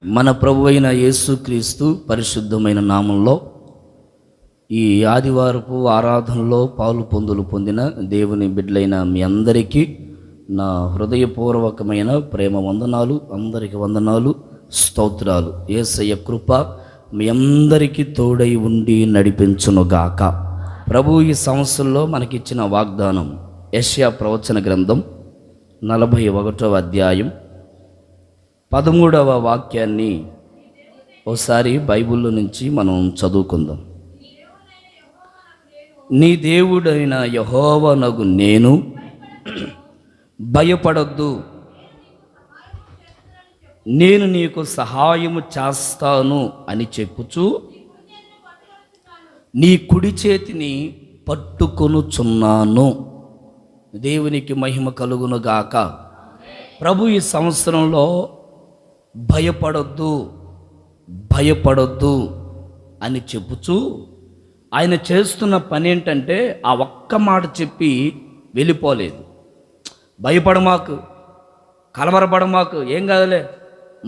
మన ప్రభు అయిన యేసుక్రీస్తు పరిశుద్ధమైన నామంలో ఈ ఆదివారపు ఆరాధనలో పాలు పొందిన దేవుని బిడ్డలైన మీ అందరికీ నా హృదయపూర్వకమైన ప్రేమ వందనాలు. అందరికి వందనాలు, స్తోత్రాలు. యేసయ్య కృప మీ అందరికీ తోడై ఉండి నడిపించునుగాక. ప్రభు ఈ సంవత్సరంలో మనకిచ్చిన వాగ్దానం యెషయా ప్రవచన గ్రంథం 41వ అధ్యాయం 13వ వాక్యాన్ని ఒకసారి బైబిల్లో నుంచి మనం చదువుకుందాం. నీ దేవుడైన యెహోవానగు నేను భయపడొద్దు, నేను నీకు సహాయము చేస్తాను అని చెప్పుచు నీ కుడి చేతిని పట్టుకొనుచున్నాను. దేవునికి మహిమ కలుగునుగాక. ప్రభు ఈ సంవత్సరంలో భయపడొద్దు అని చెప్పుచూ ఆయన చేస్తున్న పని ఏంటంటే ఆ ఒక్క మాట చెప్పి వెళ్ళిపోలేదు. భయపడమాకు, కలవరపడమాకు, ఏం కాదులే,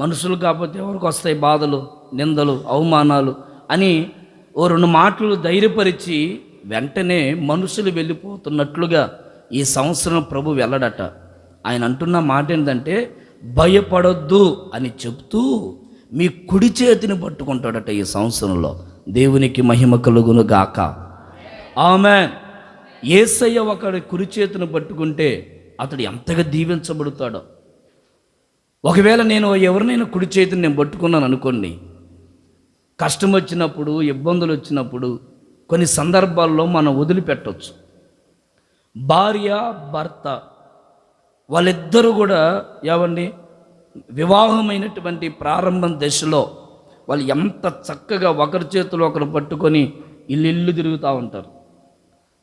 మనుషులు కాకపోతే ఎవరికి వస్తాయి బాధలు, నిందలు, అవమానాలు అని ఓ రెండు మాటలు ధైర్యపరిచి వెంటనే మనుషులు వెళ్ళిపోతున్నట్లుగా ఈ సంవత్సరం ప్రభు వెళ్ళడట. ఆయన అంటున్న మాట ఏంటంటే భయపడొద్దు అని చెప్తూ మీ కుడి చేతిని పట్టుకుంటాడట ఈ సంవత్సరంలో. దేవునికి మహిమ కలుగును గాక. ఆమేన్. యేసయ్య ఒకడి కుడి చేతిని పట్టుకుంటే అతడు ఎంతగా దీవించబడతాడో. ఒకవేళ నేను ఎవరినైనా కుడి చేతిని నేను పట్టుకున్నాను అనుకోండి, కష్టం వచ్చినప్పుడు, ఇబ్బందులు వచ్చినప్పుడు కొన్ని సందర్భాల్లో మనం వదిలిపెట్టవచ్చు. భార్య భర్త వాళ్ళిద్దరూ కూడా ఏమండి వివాహమైనటువంటి ప్రారంభం దశలో వాళ్ళు ఎంత చక్కగా ఒకరి చేతులు ఒకరు పట్టుకొని ఇల్లు తిరుగుతూ ఉంటారు.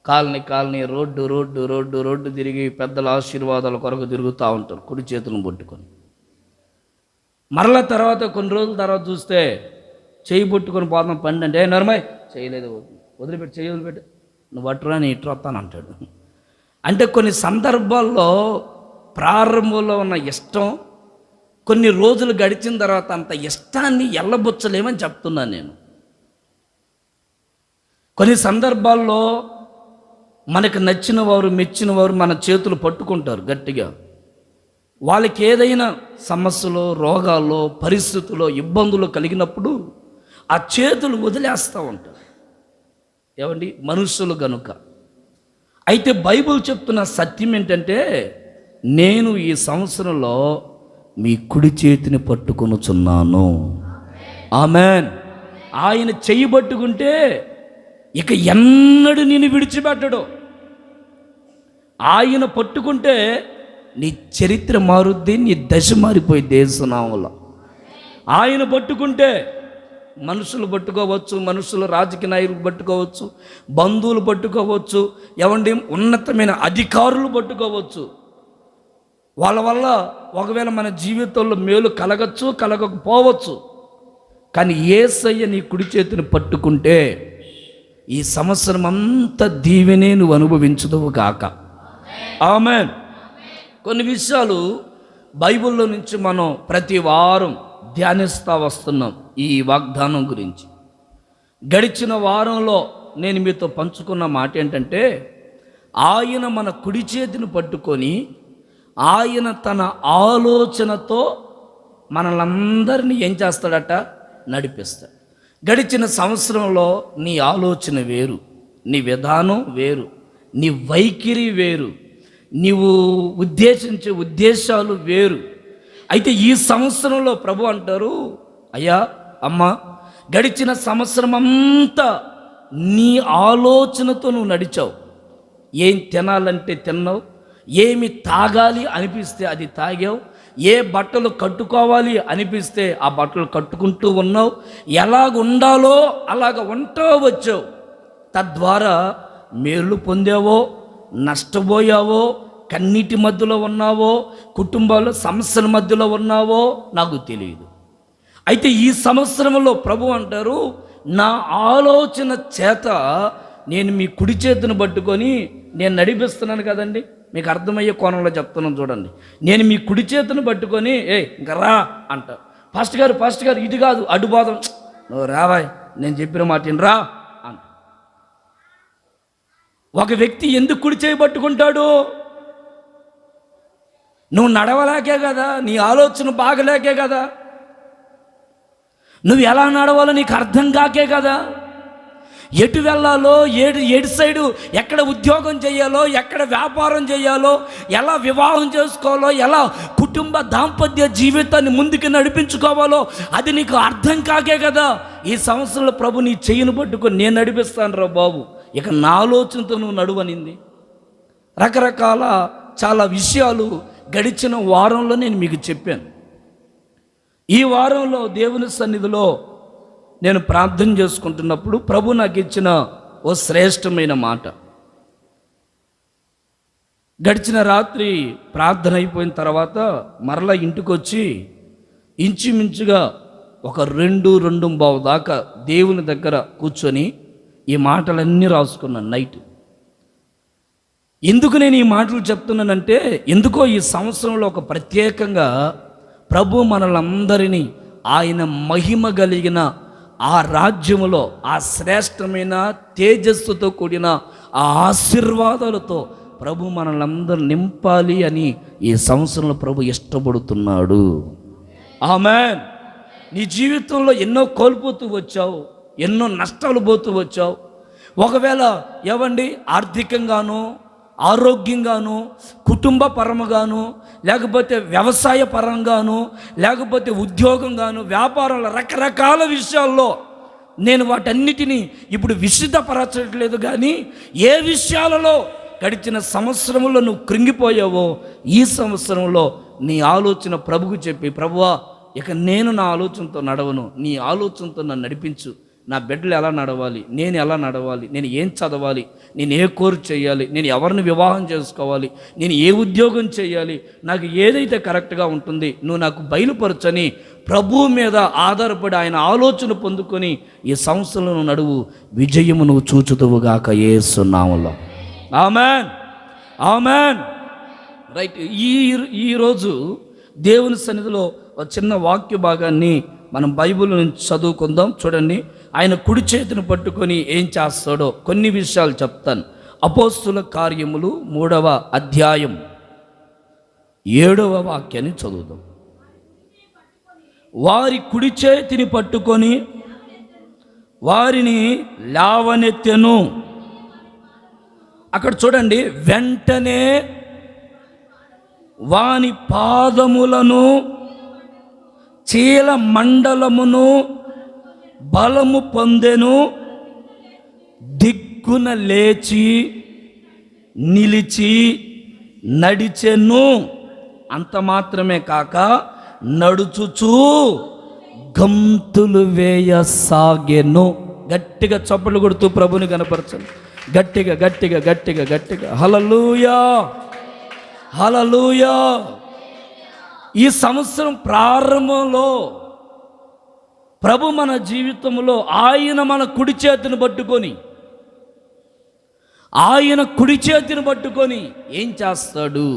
కాలనీ రోడ్డు తిరిగి పెద్దల ఆశీర్వాదాల కొరకు తిరుగుతూ ఉంటారు కుడి చేతులను పట్టుకొని. మరలా తర్వాత కొన్ని రోజుల తర్వాత చూస్తే చేయి పట్టుకొని పోతాం పండి అంటే నర్మయ్ చేయలేదు, వదిలిపెట్టి చేయి వదిలిపెట్టి, నువ్వు పట్టురా నీ ఇటు వస్తాను అంటాడు. అంటే కొన్ని సందర్భాల్లో ప్రారంభంలో ఉన్న ఇష్టం కొన్ని రోజులు గడిచిన తర్వాత అంత ఇష్టాన్ని ఎల్లబుచ్చలేమని చెప్తున్నాను నేను. కొన్ని సందర్భాల్లో మనకు నచ్చిన వారు, మెచ్చిన వారు మన చేతులు పట్టుకుంటారు గట్టిగా. వాళ్ళకి ఏదైనా సమస్యలు, రోగాల్లో, పరిస్థితుల్లో, ఇబ్బందులు కలిగినప్పుడు ఆ చేతులు వదిలేస్తూ ఉంటారు. ఏమండి, మనుషులు గనుక. అయితే బైబిల్ చెప్తున్న సత్యం ఏంటంటే నేను ఈ సంవత్సరంలో మీ కుడి చేతిని పట్టుకొనుచున్నాను. ఆమేన్. ఆయన చెయ్యి పట్టుకుంటే ఇక ఎన్నడూ నేను విడిచిపెట్టడు. ఆయన పట్టుకుంటే నీ చరిత్ర మారుద్ది, నీ దశ మారిపోయింది యేసునామములో. ఆయన పట్టుకుంటే మనుషులు పట్టుకోవచ్చు, మనుషులు రాజకీయ నాయకులు పట్టుకోవచ్చు, బంధువులు పట్టుకోవచ్చు, ఏమండి ఉన్నతమైన అధికారులు పట్టుకోవచ్చు. వాళ్ళ వల్ల ఒకవేళ మన జీవితంలో మేలు కలగచ్చు, కలగకపోవచ్చు. కానీ యేసయ్య నీ కుడి చేతిని పట్టుకుంటే ఈ సంవత్సరం అంతా దీవెనే నువ్వు అనుభవించదువు గాక. ఆమేన్. కొన్ని విషయాలు బైబిల్లో నుంచి మనం ప్రతి వారం ధ్యానిస్తూ వస్తున్నాం ఈ వాగ్దానం గురించి. గడిచిన వారంలో నేను మీతో పంచుకున్న మాట ఏంటంటే ఆయన మన కుడి చేతిని పట్టుకొని ఆయన తన ఆలోచనతో మనలందరినీ ఏం చేస్తాడట? నడిపిస్తాడు. గడిచిన సంవత్సరంలో నీ ఆలోచన వేరు, నీ విధానం వేరు, నీ వైఖరి వేరు, నీవు ఉద్దేశించే ఉద్దేశాలు వేరు. అయితే ఈ సంవత్సరంలో ప్రభు అంటారు, అయ్యా అమ్మ, గడిచిన సంవత్సరం అంతా నీ ఆలోచనతో నువ్వు నడిచావు. ఏం తినాలంటే తిన్నావు, ఏమి తాగాలి అనిపిస్తే అది తాగావు, ఏ బట్టలు కట్టుకోవాలి అనిపిస్తే ఆ బట్టలు కట్టుకుంటూ ఉన్నావు, ఎలాగ ఉండాలో అలాగ ఉంటూ వచ్చావు. తద్వారా మేలు పొందావో, నష్టపోయావో, కన్నీటి మధ్యలో ఉన్నావో, కుటుంబాల్లో సమస్యల మధ్యలో ఉన్నావో నాకు తెలియదు. అయితే ఈ సంవత్సరంలో ప్రభు అంటారు, నా ఆలోచన చేత నేను మీ కుడి చేతిని పట్టుకొని నేను నడిపిస్తున్నాను కదండి. మీకు అర్థమయ్యే కోణంలో చెప్తున్నాను చూడండి. నేను మీ కుడి చేతిని పట్టుకొని ఇంకా రా అంట. పాస్టర్ గారు ఇది కాదు అడ్డు పోదాం, నువ్వు రావాయ్, నేను చెప్పిన మాట రా అని. ఒక వ్యక్తి ఎందుకు కుడి చేయి పట్టుకుంటాడు? నువ్వు నడవలేకే కదా, నీ ఆలోచన బాగలేకే కదా, నువ్వు ఎలా నడవాలో నీకు అర్థం కాకే కదా, ఎటు వెళ్ళాలో ఎటు సైడు ఎక్కడ ఉద్యోగం చేయాలో, ఎక్కడ వ్యాపారం చేయాలో, ఎలా వివాహం చేసుకోవాలో, ఎలా కుటుంబ దాంపత్య జీవితాన్ని ముందుకు నడిపించుకోవాలో అది నీకు అర్థం కాకే కదా. ఈ సంవత్సరంలో ప్రభు నీ చెయ్యిని పట్టుకొని నేను నడిపిస్తాను రా బాబు, ఇక నా ఆలోచనతో నువ్వు నడువనింది. రకరకాల చాలా విషయాలు గడిచిన వారంలో నేను మీకు చెప్పాను. ఈ వారంలో దేవుని సన్నిధిలో నేను ప్రార్థన చేసుకుంటున్నప్పుడు ప్రభు నాకు ఇచ్చిన ఓ శ్రేష్టమైన మాట. గడిచిన రాత్రి ప్రార్థన అయిపోయిన తర్వాత మరలా ఇంటికి వచ్చి ఇంచుమించుగా ఒక 2:30 దాకా దేవుని దగ్గర కూర్చొని ఈ మాటలన్నీ రాసుకున్నాను నైట్. ఎందుకు నేను ఈ మాటలు చెప్తున్నానంటే, ఎందుకో ఈ సంవత్సరంలో ఒక ప్రత్యేకంగా ప్రభు మనలందరినీ ఆయన మహిమ కలిగిన ఆ రాజ్యములో ఆ శ్రేష్టమైన తేజస్సుతో కూడిన ఆ ఆశీర్వాదాలతో ప్రభు మనలందరూ నింపాలి అని ఈ సంవత్సరంలో ప్రభు ఇష్టపడుతున్నాడు. ఆమేన్. నీ జీవితంలో ఎన్నో కోల్పోతూ వచ్చావు, ఎన్నో నష్టాలు పోతూ వచ్చావు. ఒకవేళ ఏవండి ఆర్థికంగాను, ఆరోగ్యంగాను, కుటుంబ పరముగాను, లేకపోతే వ్యవసాయ పరంగాను, లేకపోతే ఉద్యోగంగాను, వ్యాపారంలో రకరకాల విషయాల్లో నేను వాటన్నిటినీ ఇప్పుడు విశుద్ధపరచట్లేదు. కానీ ఏ విషయాలలో గడిచిన సంవత్సరంలో నువ్వు కృంగిపోయావో ఈ సంవత్సరంలో నీ ఆలోచన ప్రభుకు చెప్పి, ప్రభువా ఇక నేను నా ఆలోచనతో నడవను, నీ ఆలోచనతో నన్ను నడిపించు. నా బిడ్డలు ఎలా నడవాలి, నేను ఎలా నడవాలి, నేను ఏం చదవాలి, నేను ఏ కోర్సు చేయాలి, నేను ఎవరిని వివాహం చేసుకోవాలి, నేను ఏ ఉద్యోగం చేయాలి, నాకు ఏదైతే కరెక్ట్గా ఉంటుంది నువ్వు నాకు బయలుపరచని ప్రభువు మీద ఆధారపడి ఆయన ఆలోచన పొందుకొని ఈ సంవత్సరంలో నడువు, విజయము నువ్వు చూచుదువుగాక యేసు నామములో. ఆమేన్, ఆమేన్. రైట్. ఈరోజు దేవుని సన్నిధిలో ఒక చిన్న వాక్య భాగాన్ని మనం బైబిల్ నుంచి చదువుకుందాం. చూడండి, ఆయన కుడి చేతిని పట్టుకొని ఏం చేస్తాడో కొన్ని విషయాలు చెప్తాను. అపోస్తుల కార్యములు 3వ అధ్యాయం 7వ వాక్యాన్ని చదువుదాం. వారి కుడి చేతిని పట్టుకొని వారిని లేవనెత్తెను. అక్కడ చూడండి, వెంటనే వాని పాదములను చీల మండలమును బలము పొందెను, దిగ్గున లేచి నిలిచి నడిచెను. అంత మాత్రమే కాక నడుచుచూ గంతులు వేయసాగెను. గట్టిగా చప్పట్లు కొడుతూ ప్రభుని కనపరచండి. గట్టిగా గట్టిగా గట్టిగా గట్టిగా హల్లెలూయా, హల్లెలూయా. ఈ సంవత్సరం ప్రారంభంలో ప్రభు మన జీవితంలో ఆయన మన కుడి చేతిని పట్టుకొని ఏం చేస్తాడు?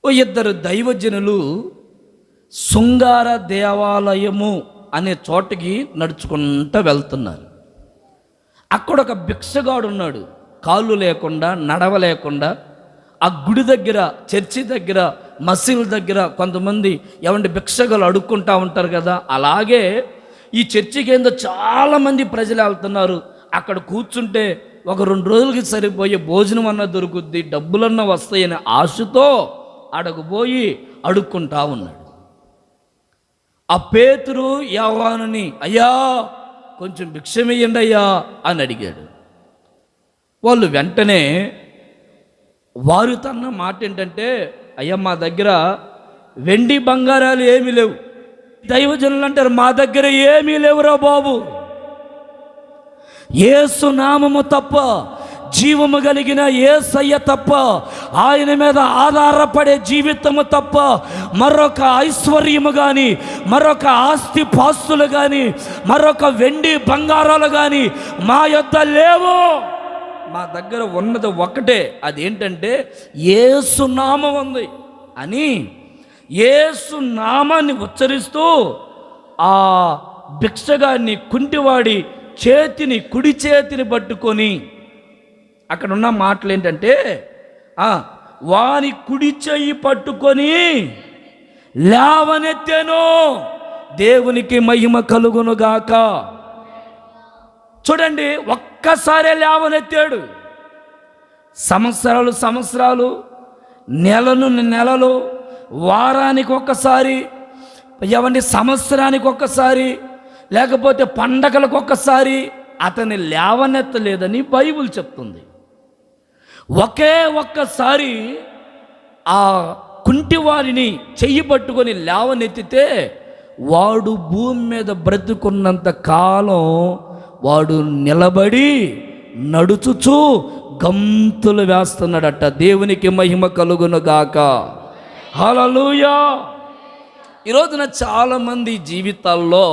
ఓ 2 దైవజనులు శృంగార దేవాలయము అనే చోటకి నడుచుకుంటూ వెళ్తున్నారు. అక్కడ ఒక భిక్షగాడు ఉన్నాడు, కాళ్ళు లేకుండా, నడవలేకుండా. ఆ గుడి దగ్గర, చర్చి దగ్గర, మసీదుల దగ్గర కొంతమంది ఏమంటే భిక్షగాలు అడుక్కుంటూ ఉంటారు కదా, అలాగే ఈ చర్చికి ఏందో చాలామంది ప్రజలు వెళ్తున్నారు. అక్కడ కూర్చుంటే ఒక 2 రోజులకి సరిపోయే భోజనం అన్న దొరుకుద్ది, డబ్బులన్నా వస్తాయనే ఆశతో అడగబోయి అడుక్కుంటా ఉన్నాడు. ఆ పేతురు యోహానుని, అయ్యా కొంచెం భిక్షమియ్యండి అయ్యా అని అడిగాడు. వాళ్ళు వెంటనే వారు తన్న మాట ఏంటంటే, అయ్యా మా దగ్గర వెండి బంగారాలు ఏమీ లేవు. దైవజనులు అంటారు, మా దగ్గర ఏమీ లేవురా బాబు, యేసు నామము తప్ప, జీవము కలిగిన యేసయ్య తప్ప, ఆయన మీద ఆధారపడే జీవితము తప్ప మరొక ఐశ్వర్యము కానీ, మరొక ఆస్తి పాస్తులు కానీ, మరొక వెండి బంగారాలు కానీ మా యొద్ద లేవు. మా దగ్గర ఉన్నది ఒకటే, అదేంటంటే యేసు నామం ఉంది అని యేసు నామాన్ని ఉచ్చరిస్తూ ఆ భిక్షగాన్ని కుంటివాడి కుడి చేతిని పట్టుకొని, అక్కడ ఉన్న మాటలు ఏంటంటే వాని కుడి చెయ్యి పట్టుకొని లేవనెత్తెను, దేవునికి మహిమ కలుగునుగాక. చూడండి, ఒక్కసారే లేవనెత్తాడు. సంవత్సరాలు, నెలలు, వారానికి ఒక్కసారి, సంవత్సరానికి ఒక్కసారి, లేకపోతే పండగలకు ఒక్కసారి అతన్ని లేవనెత్తలేదని బైబిల్ చెప్తుంది. ఒక్కసారి ఆ కుంటివారిని చెయ్యి పట్టుకొని లేవనెత్తితే వాడు భూమి మీద బ్రతుకున్నంత కాలం వాడు నిలబడి నడుచుచూ గంతులు వేస్తున్నాడట. దేవునికి మహిమ కలుగునుగాక. హల్లెలూయా. ఈరోజున చాలామంది జీవితాల్లో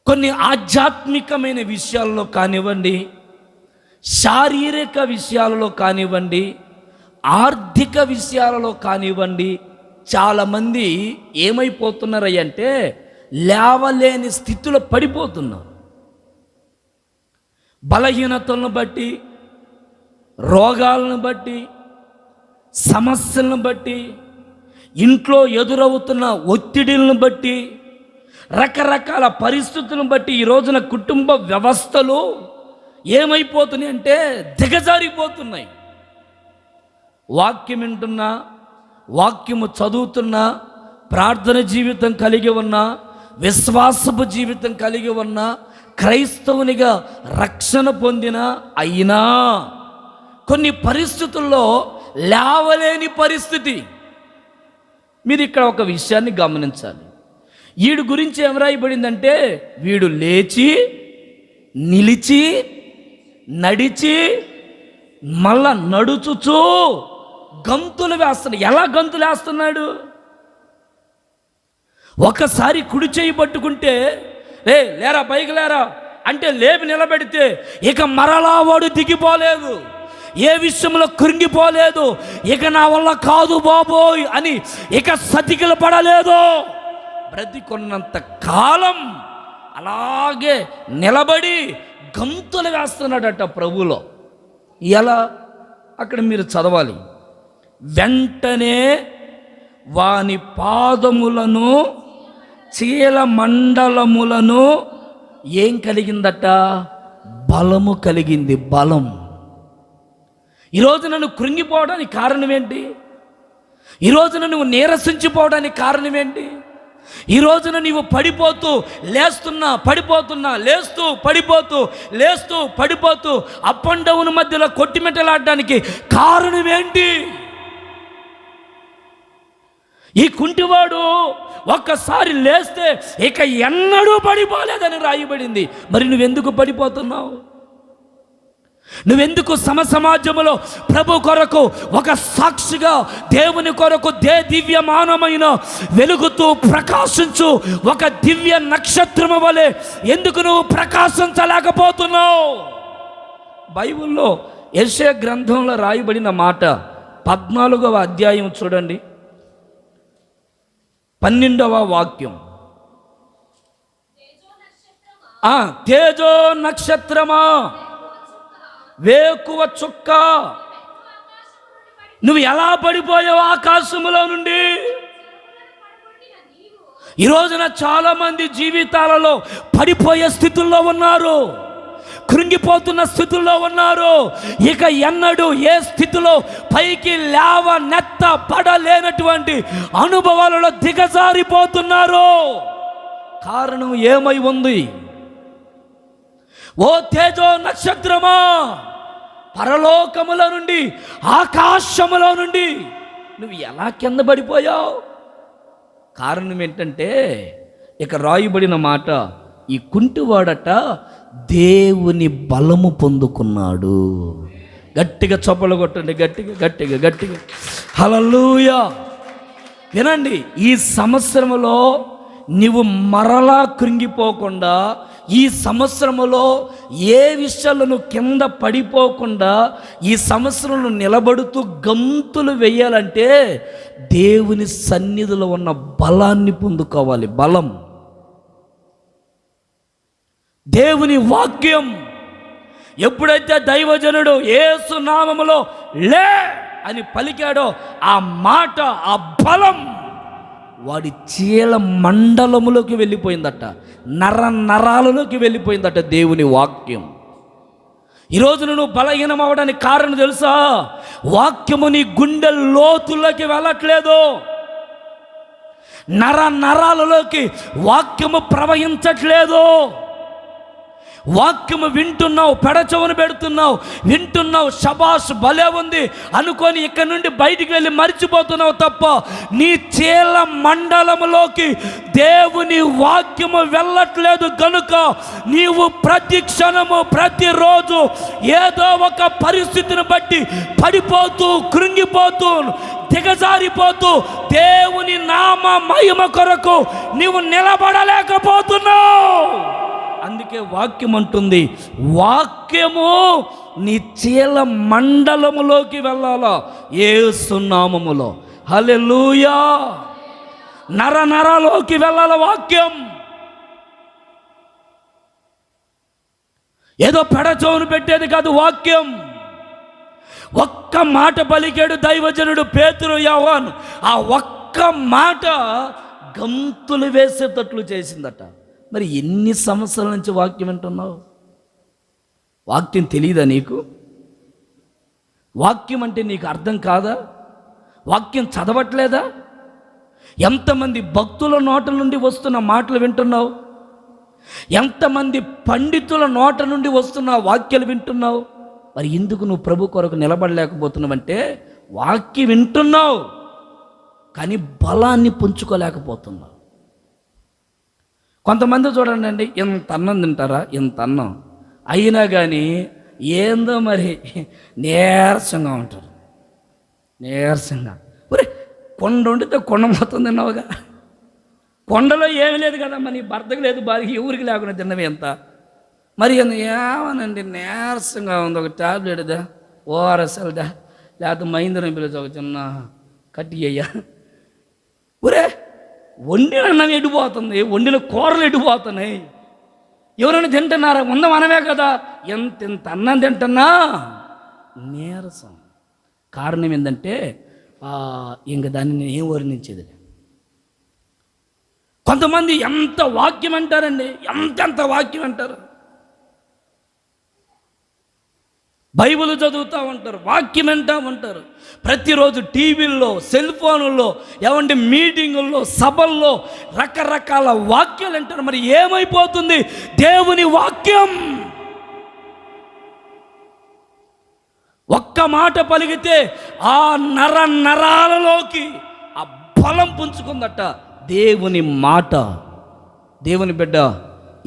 కొన్ని ఆధ్యాత్మికమైన విషయాల్లో కానివ్వండి, శారీరక విషయాలలో కానివ్వండి, ఆర్థిక విషయాలలో కానివ్వండి, చాలామంది ఏమైపోతున్నారంటే లేవలేని స్థితిలో పడిపోతున్నారు. బలహీనతలను బట్టి, రోగాలను బట్టి, సమస్యలను బట్టి, ఇంట్లో ఎదురవుతున్న ఒత్తిడిలను బట్టి, రకరకాల పరిస్థితులను బట్టి ఈ రోజున కుటుంబ వ్యవస్థలు ఏమైపోతున్నాయి అంటే దిగజారిపోతున్నాయి. వాక్యం వింటున్నా, వాక్యము చదువుతున్నా, ప్రార్థన జీవితం కలిగి ఉన్నా, విశ్వాసపు జీవితం కలిగి ఉన్నా, క్రైస్తవునిగా రక్షణ పొందిన అయినా కొన్ని పరిస్థితుల్లో లేవలేని పరిస్థితి. మీరు ఇక్కడ ఒక విషయాన్ని గమనించాలి. వీడి గురించి ఏం రాయబడిందంటే, వీడు లేచి నిలిచి నడిచి మళ్ళా నడుచుచూ గంతులు వేస్తున్నాడు. ఎలా గంతులు వేస్తున్నాడు? ఒకసారి కుడి చేయి పట్టుకుంటే లేరా పైకి లేరా అంటే లేపి నిలబెడితే ఇక మరలా వాడు దిగిపోలేదు, ఏ విషయంలో కృంగిపోలేదు. ఇక నా వల్ల కాదు బాబోయ్ అని ఇక సతికిల పడలేదు. బ్రతికున్నంత కాలం అలాగే నిలబడి గంతులు వేస్తున్నాడట ప్రభులో. ఎలా? అక్కడ మీరు చదవాలి. వెంటనే వాని పాదములను చీల మండలములను ఏం కలిగిందట? బలము కలిగింది. బలం. ఈరోజు నన్ను కృంగిపోవడానికి కారణం ఏంటి? ఈరోజున నువ్వు నీరసించిపోవడానికి కారణం ఏంటి? ఈ రోజున నీవు పడిపోతూ లేస్తున్నా, పడిపోతున్నా, లేస్తూ పడిపోతూ, లేస్తూ పడిపోతూ అప్ అండ్ డౌన్ మధ్యలో కొట్టిమెట్టలాడడానికి కారణం ఏంటి? ఈ కుంటివాడు ఒక్కసారి లేస్తే ఇక ఎన్నడూ పడిపోలేదని రాయబడింది. మరి నువ్వెందుకు పడిపోతున్నావు? నువ్వెందుకు సమాజంలో ప్రభు కొరకు ఒక సాక్షిగా, దేవుని కొరకు దివ్యమానమైన వెలుగుతూ ప్రకాశించు ఒక దివ్య నక్షత్రము వలె ఎందుకు నువ్వు ప్రకాశించలేకపోతున్నావు? బైబిల్లో యెషయా గ్రంథంలో రాయబడిన మాట 14వ అధ్యాయం చూడండి, 12వ వాక్యం. తేజో నక్షత్రమా, వేకువ చుక్క, నువ్వు ఎలా పడిపోయావు ఆకాశములో నుండి? ఈ రోజున చాలా మంది జీవితాలలో పడిపోయే స్థితుల్లో ఉన్నారు, కృంగిపోతున్న స్థితుల్లో ఉన్నారు. ఇక ఎన్నడూ ఏ స్థితిలో పైకి లేవనెత్త పడలేనటువంటి అనుభవాలలో దిగజారిపోతున్నారు. కారణం ఏమై ఉంది? ఓ తేజో నక్షత్రమా, పరలోకముల నుండి, ఆకాశములో నుండి నువ్వు ఎలా కింద పడిపోయావు? కారణం ఏంటంటే ఇక రాయబడిన మాట, ఈ కుంటివాడట దేవుని బలము పొందుకున్నాడు. గట్టిగా చప్పలు కొట్టండి, గట్టిగా గట్టిగా గట్టిగా. హల్లెలూయా. వినండి, ఈ సంవత్సరంలో నీవు మరలా కృంగిపోకుండా ఈ సంవత్సరములో ఏ విషయాల్లో నువ్వు కింద పడిపోకుండా ఈ సంవత్సరంలో నిలబడుతూ గంతులు వేయాలంటే దేవుని సన్నిధిలో ఉన్న బలాన్ని పొందుకోవాలి. బలం దేవుని వాక్యం. ఎప్పుడైతే దైవజనుడు యేసు నామములో లే అని పలికాడో ఆ మాట, ఆ బలం వాడి చీల మండలములోకి వెళ్ళిపోయిందట, నరాలలోకి వెళ్ళిపోయిందట దేవుని వాక్యం. ఈరోజు నువ్వు బలహీనం అవ్వడానికి కారణం తెలుసా? వాక్యము నీ గుండె లోతుల్లోకి వెళ్ళట్లేదు, నరాలలోకి వాక్యము ప్రవహించట్లేదు. వాక్యము వింటున్నావు, పెడచెవును పెడుతున్నావు, వింటున్నావు, శబాష్ భలే ఉంది అనుకొని ఇక్కడ నుండి బయటికి వెళ్ళి మర్చిపోతున్నావు తప్ప నీ చీల మండలములోకి దేవుని వాక్యము వెళ్ళట్లేదు. కనుక నీవు ప్రతి క్షణము, ప్రతిరోజు ఏదో ఒక పరిస్థితిని బట్టి పడిపోతూ, కృంగిపోతూ, దిగజారిపోతూ దేవుని నామ మహిమ కొరకు నీవు నిలబడలేకపోతున్నావు. అందుకే వాక్యం అంటుంది, వాక్యము నీ చీల మండలములోకి వెళ్ళాలా యేసు నామములో. హల్లెలూయా. నరాలలోకి వెళ్ళాల వాక్యం. ఏదో పెడచోను పెట్టేది కాదు వాక్యం. ఒక్క మాట పలికాడు దైవజనుడు పేతురు, యోహాను. ఆ ఒక్క మాట గంతులు వేసేటట్లు చేసిందట. మరి ఎన్ని సంవత్సరాల నుంచి వాక్యం వింటున్నావు? వాక్యం తెలియదా నీకు? వాక్యం అంటే నీకు అర్థం కాదా? వాక్యం చదవట్లేదా? ఎంతమంది భక్తుల నోట నుండి వస్తున్న మాటలు వింటున్నావు? ఎంతమంది పండితుల నోట నుండి వస్తున్న వాక్యాలు వింటున్నావు? మరి ఎందుకు నువ్వు ప్రభు కొరకు నిలబడలేకపోతున్నావంటే వాక్యం వింటున్నావు కానీ బలాన్ని పుంజుకోలేకపోతున్నావు. కొంతమంది చూడండి అండి, ఎంత అన్నం తింటారా, ఎంత అన్నం అయినా కానీ ఏందో మరి నీరసంగా ఉంటారు. నీరసంగా ఒరే కొండ వండితే కొండ మొత్తం తిన్నావుగా. కొండలో ఏమీ లేదు కదా, మరి భర్తకు లేదు, భార్యకి ఊరికి లేకుండా తిన్నవి ఎంత. మరి ఏమనండి నీరసంగా ఉంది, ఒక ట్యాబ్లెట్దా, ఓఆర్ఎస్ఎల్దా, లేకపోతే మహీంద్రం పిలిచి ఒక చిన్న కట్టి అయ్యా. ఒరే వండిన అన్నం ఎడిపోతుంది, వండిన కూరలు ఎడిపోతున్నాయి. ఎవరైనా తింటున్నారా? ఉందా మనమే కదా. ఎంత అన్నం తింటున్నా నీరసం. కారణం ఏంటంటే ఇంక దాన్ని నేను ఏం వర్ణించేది. కొంతమంది ఎంత వాక్యం అంటారండి, ఎంత వాక్యం అంటారు. బైబిల్ చదువుతూ ఉంటారు, వాక్యం వింటూ ఉంటారు. ప్రతిరోజు టీవీల్లో, సెల్ ఫోన్లలో, ఏమంటే మీటింగుల్లో, సభల్లో రకరకాల వాక్యాలు అంటారు. మరి ఏమైపోతుంది దేవుని వాక్యం? ఒక్క మాట పలికితే ఆ నరాలలోకి ఆ బలం పుంజుకుందట దేవుని మాట. దేవుని బిడ్డ,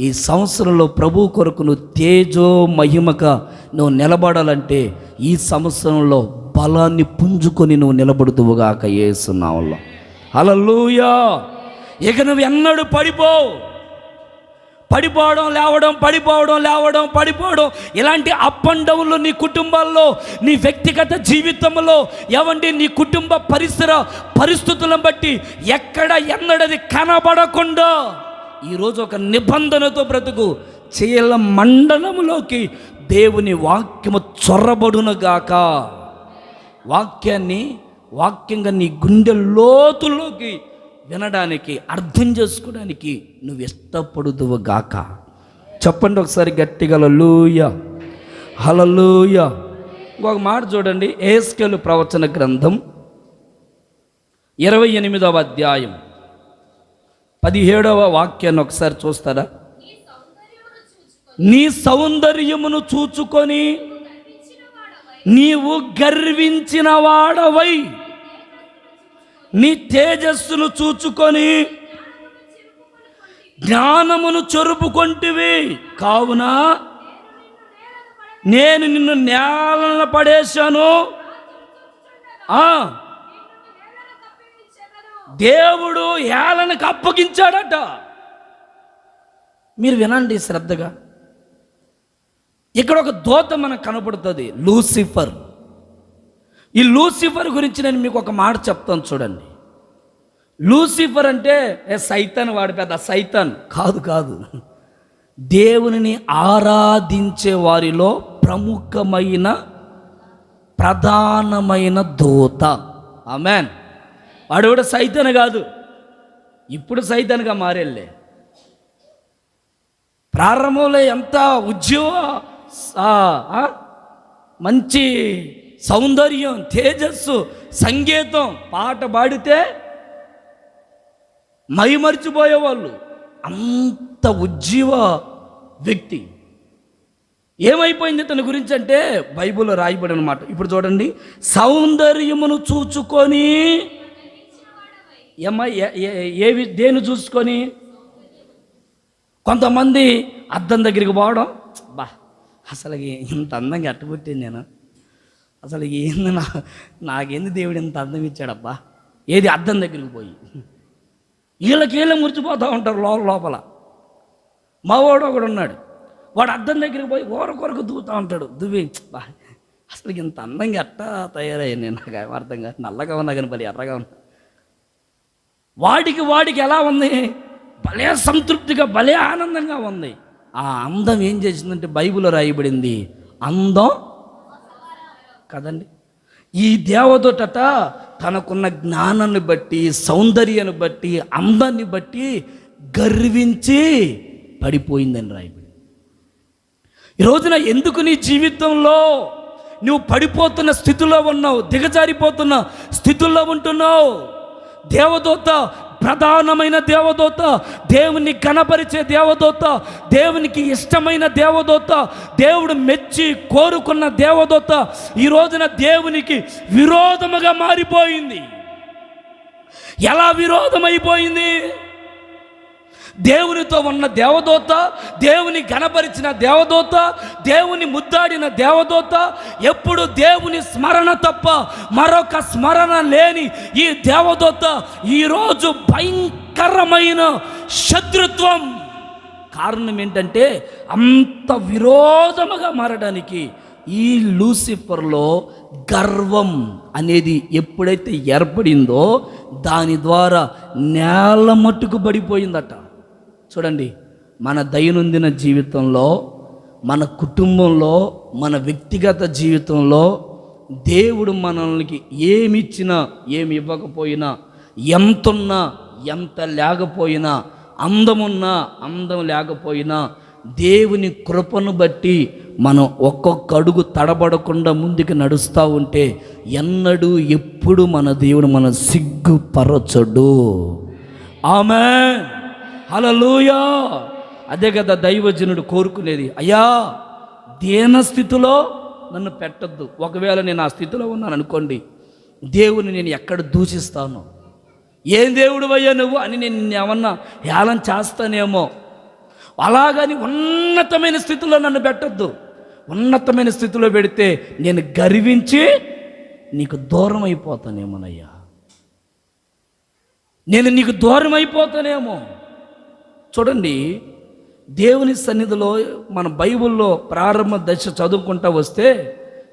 ఈ సంవత్సరంలో ప్రభు కొరకు నువ్వు తేజో మహిమగా నువ్వు నిలబడాలంటే ఈ సంవత్సరంలో బలాన్ని పుంజుకొని నువ్వు నిలబడుతువుగాక యేసు నామములో. హల్లెలూయా. ఇక నువ్వు ఎన్నడూ పడిపోవడం లేవడం, పడిపోవడం లేవడం, పడిపోవడం, ఇలాంటి అప్ అండ్ డౌన్లు నీ కుటుంబాల్లో, నీ వ్యక్తిగత జీవితంలో, ఏమండి నీ కుటుంబ పరిస్థితులను బట్టి ఎక్కడ ఎన్నడది కనబడకుండా ఈరోజు ఒక నిబంధనతో బ్రతుకు. చీల మండలములోకి దేవుని వాక్యము చొరబడునుగాక. వాక్యంగా నీ గుండె లోతుల్లోకి వినడానికి, అర్థం చేసుకోవడానికి నువ్వు ఇష్టపడుదువు గాక. చెప్పండి ఒకసారి గట్టిగా హల్లెలూయా, హల్లెలూయా. ఇంకొక మాట చూడండి, యెహెజ్కేలు ప్రవచన గ్రంథం 28వ అధ్యాయం 17వ వాక్యాన్ని ఒకసారి చూస్తారా? నీ సౌందర్యమును చూచుకొని నీవు గర్వించిన వాడవై, నీ తేజస్సును చూచుకొని జ్ఞానమును చెరుపుకొంటివి. కావున నేను నిన్ను నేలన పడేశాను. దేవుడు ఏలనకు అప్పగించాడట. మీరు వినండి శ్రద్ధగా. ఇక్కడ ఒక దూత మనకు కనపడుతుంది, లూసిఫర్. ఈ లూసిఫర్ గురించి నేను మీకు ఒక మాట చెప్తాను చూడండి. లూసిఫర్ అంటే సైతాన్, వాడి పెద్ద సైతాన్ కాదు కాదు. దేవునిని ఆరాధించే వారిలో ప్రముఖమైన ప్రధానమైన దూత. ఆమేన్. వాడు కూడా సైతాన్ కాదు, ఇప్పుడు సైతాన్గా మారేళ్ళే. ప్రారంభంలో ఎంత మంచి సౌందర్యం, తేజస్సు, సంగీతం, పాట పాడితే మైమరిచిపోయేవాళ్ళు. అంత ఉజ్జీవ వ్యక్తి. ఏమైపోయింది తన గురించి అంటే బైబిల్లో రాయబడి అన్నమాట. ఇప్పుడు చూడండి, సౌందర్యమును చూచుకొని దేని చూసుకొని, కొంతమంది అద్దం దగ్గరికి పోవడం. బా అసలు ఇంత అందంగా అట్టుబుట్టింది నేను, అసలు ఏంది నాకేంది దేవుడు ఇంత అందం ఇచ్చాడబ్బా. ఏది అద్దం దగ్గరికి పోయి వీళ్ళ మురిచిపోతూ ఉంటారు లోపల. మావాడు ఒకడు ఉన్నాడు, వాడు అద్దం దగ్గరికి పోయి కొరకు దువ్వుతూ ఉంటాడు. దువ్వి బా అసలు ఇంత అందంగా అట్టా తయారయ్యాను నేను, నాకు అర్థం కాదు. నల్లగా ఉన్నా కానీ భలే ఎర్రగా ఉన్నా. వాడికి ఎలా ఉంది, భలే సంతృప్తిగా, భలే ఆనందంగా ఉంది. ఆ అందం ఏం చేసిందంటే బైబిల్లో రాయబడింది, అందం కదండి. ఈ దేవదూతట తనకున్న జ్ఞానాన్ని బట్టి, సౌందర్యాన్ని బట్టి, అందాన్ని బట్టి గర్వించి పడిపోయిందని రాయబడి. ఈ రోజున ఎందుకు నీ జీవితంలో నువ్వు పడిపోతున్న స్థితిలో ఉన్నావు, దిగజారిపోతున్న స్థితుల్లో ఉంటున్నావు? దేవదూత, ప్రధానమైన దేవదూత, దేవుని కనపరిచే దేవదూత, దేవునికి ఇష్టమైన దేవదూత, దేవుడు మెచ్చి కోరుకున్న దేవదూత ఈ రోజున దేవునికి విరోధముగా మారిపోయింది. ఎలా విరోధమైపోయింది? దేవునితో ఉన్న దేవదూత, దేవుని గణపరిచిన దేవదూత, దేవుని ముద్దాడిన దేవదూత, ఎప్పుడు దేవుని స్మరణ తప్ప మరొక స్మరణ లేని ఈ దేవదూత ఈరోజు భయంకరమైన శత్రుత్వం. కారణం ఏంటంటే అంత విరోధముగా మారడానికి ఈ లూసిఫర్లో గర్వం అనేది ఎప్పుడైతే ఏర్పడిందో దాని ద్వారా నేల మట్టుకు పడిపోయిందట. చూడండి, మన దైనందిన జీవితంలో, మన కుటుంబంలో, మన వ్యక్తిగత జీవితంలో దేవుడు మనల్ని ఏమిచ్చినా, ఏమి ఇవ్వకపోయినా, ఎంతున్నా ఎంత లేకపోయినా, అందమున్నా అందం లేకపోయినా, దేవుని కృపను బట్టి మనం ఒక్కొక్క అడుగు తడబడకుండా ముందుకు నడుస్తూ ఉంటే ఎన్నడూ ఎప్పుడు మన దేవుడు మన సిగ్గుపరచడు. ఆమేన్, హల్లెలూయా. అదే కదా దైవజనుడు కోరుకునేది. అయ్యా, దీన స్థితిలో నన్ను పెట్టద్దు. ఒకవేళ నేను ఆ స్థితిలో ఉన్నాను అనుకోండి, దేవుని నేను ఎక్కడ దూషిస్తాను, ఏం దేవుడు అయ్యా నువ్వు అని నేను ఏమన్నా హేళన చేస్తానేమో. అలాగని ఉన్నతమైన స్థితిలో నన్ను పెట్టద్దు. ఉన్నతమైన స్థితిలో పెడితే నేను గర్వించి నీకు దూరం అయిపోతానేమోనయ్యా, నేను నీకు దూరం అయిపోతానేమో. చూడండి, దేవుని సన్నిధిలో మన బైబిల్లో ప్రారంభ దశ చదువుకుంటూ వస్తే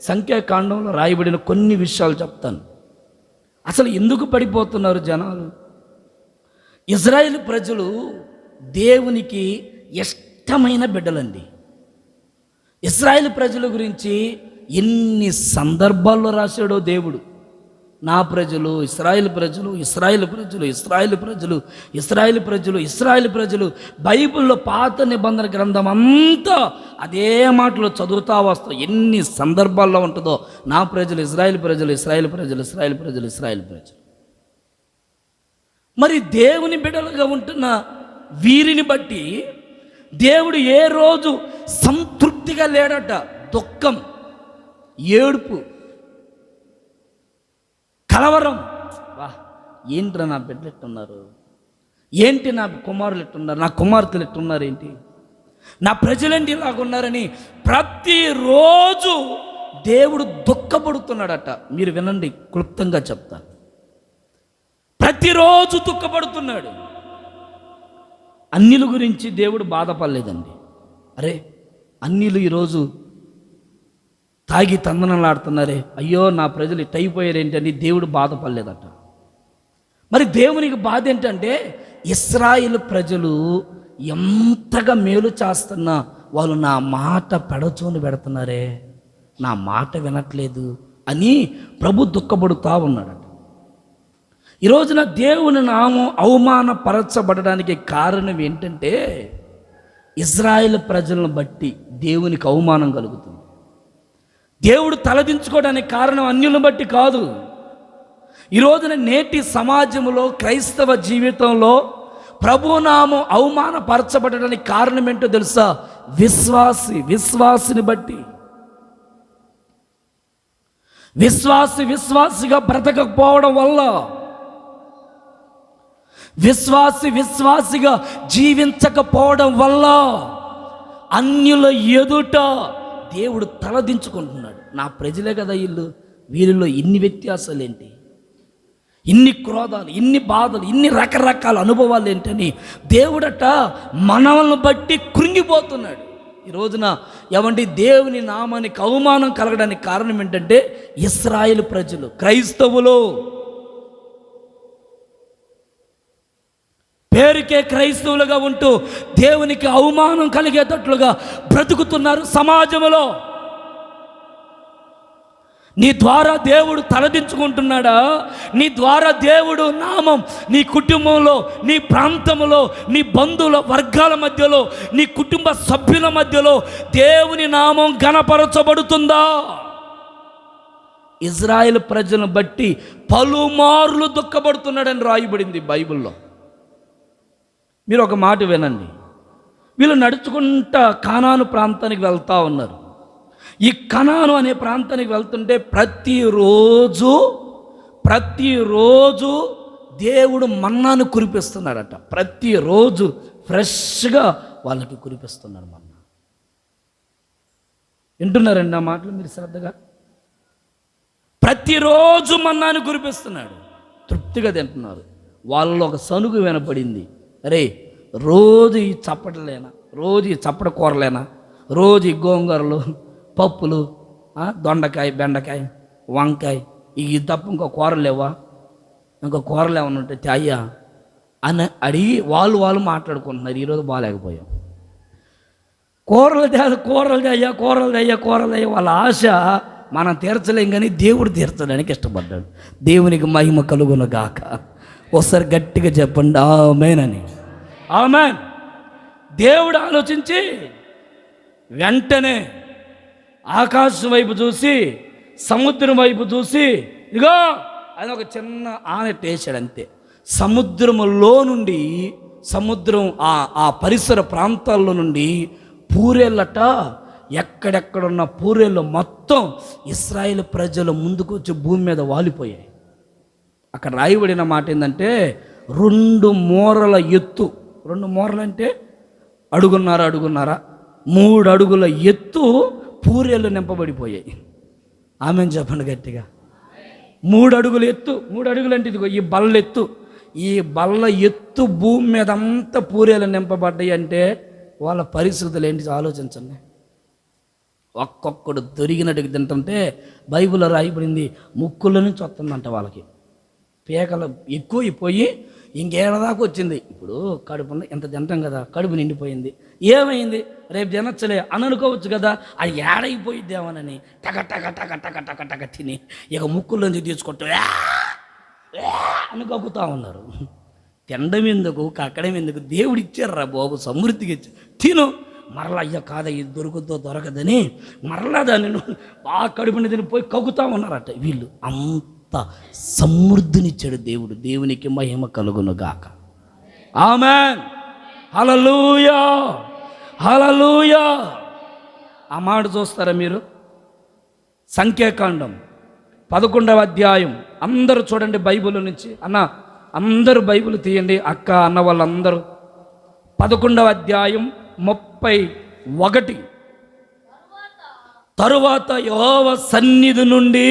సంఖ్యాకాండంలో రాయబడిన కొన్ని విషయాలు చెప్తాను. అసలు ఎందుకు పడిపోతున్నారు జనాలు? ఇజ్రాయేల్ ప్రజలు దేవునికి ఇష్టమైన బిడ్డలండి. ఇజ్రాయేల్ ప్రజల గురించి ఎన్ని సందర్భాల్లో రాశాడో దేవుడు. నా ప్రజలు ఇశ్రాయేలు ప్రజలు, ఇశ్రాయేలు ప్రజలు, ఇశ్రాయేలు ప్రజలు, ఇశ్రాయేలు ప్రజలు, ఇశ్రాయేలు ప్రజలు. బైబిల్లో పాత నిబంధన గ్రంథం అంతా అదే మాటలు చదువుతా వస్తాం. ఎన్ని సందర్భాల్లో ఉంటుందో, నా ప్రజలు ఇశ్రాయేలు ప్రజలు, ఇశ్రాయేలు ప్రజలు, ఇశ్రాయేలు ప్రజలు, ఇశ్రాయేలు ప్రజలు. మరి దేవుని బిడ్డలుగా ఉంటున్న వీరిని బట్టి దేవుడు ఏ రోజు సంతృప్తిగా లేడట. దుఃఖం, ఏడుపు, కలవరం. వా, ఏంట్రా నా బిడ్డలు ఎట్టున్నారు, ఏంటి నా కుమారులు ఎట్టున్నారు, నా కుమార్తెలు ఎట్టున్నారు, ఏంటి నా ప్రజలేంటి ఇలాగున్నారని ప్రతిరోజు దేవుడు దుఃఖపడుతున్నాడట. మీరు వినండి, క్లుప్తంగా చెప్తాను. ప్రతిరోజు దుఃఖపడుతున్నాడు. అన్యుల గురించి దేవుడు బాధపడలేదండి. అరే అన్యులు ఈరోజు తాగి తందనలాడుతున్నారే, అయ్యో నా ప్రజలు ఇట్ట అయిపోయారేంటని దేవుడు బాధపడలేదట. మరి దేవునికి బాధ ఏంటంటే ఇశ్రాయేలు ప్రజలు ఎంతగా మేలు చేస్తున్నా వాళ్ళు నా మాట పెడచోని పెడుతున్నారే, నా మాట వినట్లేదు అని ప్రభు దుఃఖపడుతూ ఉన్నాడట. ఈ రోజున దేవుని నామం అవమానపరచబడడానికి కారణం ఏంటంటే ఇశ్రాయేలు ప్రజలను బట్టి దేవునికి అవమానం కలుగుతుంది. దేవుడు తలదించుకోవడానికి కారణం అన్యులను బట్టి కాదు. ఈ రోజున నేటి సమాజంలో క్రైస్తవ జీవితంలో ప్రభునామం అవమానపరచబడడానికి కారణం ఏంటో తెలుసా? విశ్వాసిని బట్టి. విశ్వాసిగా బ్రతకపోవడం వల్ల, విశ్వాసిగా జీవించకపోవడం వల్ల అన్యుల ఎదుట దేవుడు తలదించుకుంటున్నాడు. నా ప్రజలే కదా వీళ్ళు, వీరిలో ఇన్ని వ్యత్యాసాలు ఏంటి, ఇన్ని క్రోధాలు, ఇన్ని బాధలు, ఇన్ని రకరకాల అనుభవాలు ఏంటని దేవుడట మనల్ని బట్టి కృంగిపోతున్నాడు. ఈ రోజున ఏమంటే దేవుని నామానికి అవమానం కలగడానికి కారణం ఏంటంటే ఇశ్రాయేలు ప్రజలు, క్రైస్తవులు పేరుకే క్రైస్తవులుగా ఉంటూ దేవునికి అవమానం కలిగేటట్లుగా బ్రతుకుతున్నారు సమాజంలో. నీ ద్వారా దేవుడు తలదించుకుంటున్నాడా? నీ ద్వారా దేవుడు నామం నీ కుటుంబంలో, నీ ప్రాంతంలో, నీ బంధువుల వర్గాల మధ్యలో, నీ కుటుంబ సభ్యుల మధ్యలో దేవుని నామం ఘనపరచబడుతుందా? ఇజ్రాయెల్ ప్రజలను బట్టి పలుమార్లు దుఃఖపడుతున్నాడని రాయబడింది బైబిల్లో. మీరు ఒక మాట వినండి. వీళ్ళు నడుచుకుంటా కానాను ప్రాంతానికి వెళ్తూ ఉన్నారు. ఈ కనాను అనే ప్రాంతానికి వెళ్తుంటే ప్రతిరోజు దేవుడు మన్నాను కురిపిస్తున్నాడట. ప్రతిరోజు ఫ్రెష్గా వాళ్ళకి కురిపిస్తున్నాడు మన్నా. వింటున్నారండి ఆ మాటలు మీరు శ్రద్ధగా? ప్రతిరోజు మన్నాను కురిపిస్తున్నాడు, తృప్తిగా తింటున్నారు. వాళ్ళలో ఒక సనుగు వినపడింది. అరే రోజు ఈ చప్పటలేనా, రోజు ఈ చప్పట కూరలేనా, రోజు ఈ గోంగూరలు, పప్పులు, దొండకాయ, బెండకాయ, వంకాయ, ఇవి తప్ప ఇంకో కూరలు లేవా, ఇంకో కూరలు ఏమన్నా ఉంటే అయ్యా అని అడిగి వాళ్ళు మాట్లాడుకుంటున్నారు. ఈరోజు బాగాలేకపోయాం, కూరలు అయ్యా. వాళ్ళ ఆశ మనం తీర్చలేం, కానీ దేవుడు తీర్చడానికి ఇష్టపడ్డాడు. దేవునికి మహిమ కలుగును గాక. ఒకసారి గట్టిగా చెప్పండి ఆమేన్ అని. ఆమేన్. దేవుడు ఆలోచించి వెంటనే ఆకాశం వైపు చూసి, సముద్రం వైపు చూసి, ఇదిగో అని ఒక చిన్న ఆనెట్ వేసాడు అంతే. సముద్రములో నుండి, సముద్రం ఆ పరిసర ప్రాంతాల్లో నుండి పూరేళ్ళట, ఎక్కడెక్కడున్న పూరేళ్ళు మొత్తం ఇశ్రాయేలు ప్రజలు ముందుకు వచ్చి భూమి మీద వాలిపోయాయి. అక్కడ రాయబడిన మాట ఏంటంటే 2 మూరల ఎత్తు. 2 మూరలు అంటే అడుగున్నారా 3 అడుగుల ఎత్తు పూరేళ్ళు నింపబడిపోయాయి. ఆమెను చెప్పండి గట్టిగా. 3 అడుగుల ఎత్తు. 3 అడుగులు అంటే ఇదిగో ఈ బల్ల ఎత్తు. ఈ బల్ల ఎత్తు భూమి మీద అంతా పూరేళ్ళు నింపబడ్డాయి అంటే వాళ్ళ పరిస్థితులు ఏంటి ఆలోచించండి. ఒక్కొక్కడు దొరికినట్టుగా తింటుంటే బైబిల్లో రాయబడింది ముక్కుల నుంచి వస్తుందంట వాళ్ళకి. పేకలు ఎక్కువైపోయి ఇంకేడదాకా వచ్చింది. ఇప్పుడు కడుపులో ఎంత తింటాం కదా, కడుపు నిండిపోయింది. ఏమైంది, రేపు తినచ్చలే అని అనుకోవచ్చు కదా, అది ఏడైపోయిద్దేమోనని టక టక టక టక టక టక తిని ఇక ముక్కుల్లోంచి తీసుకుంటూ అని కక్కుతూ ఉన్నారు. తినడం ఎందుకు, కక్కడం ఎందుకు? దేవుడు ఇచ్చారా బాబు, సమృద్ధిగా ఇచ్చారు. తిను. మరలా అయ్యా కాదా ఇది దొరుకుతో దొరకదని మరలా దాన్ని బాగా కడుపుని తినిపోయి కక్కుతూ ఉన్నారట వీళ్ళు. అంత సమృద్ధినిచ్చాడు దేవుడు. దేవునికి మహిమ కలుగును గాక. ఆమేన్. హల్లెలూయా, హల్లెలూయా. ఆ మాట చూస్తారా మీరు? సంఖ్యాకాండం 11వ అధ్యాయం. అందరూ చూడండి బైబిల్ నుంచి. అందరూ బైబిల్ తీయండి, అక్క అన్న వాళ్ళందరూ. 11వ అధ్యాయం 31. తరువాత యెహోవా సన్నిధి నుండి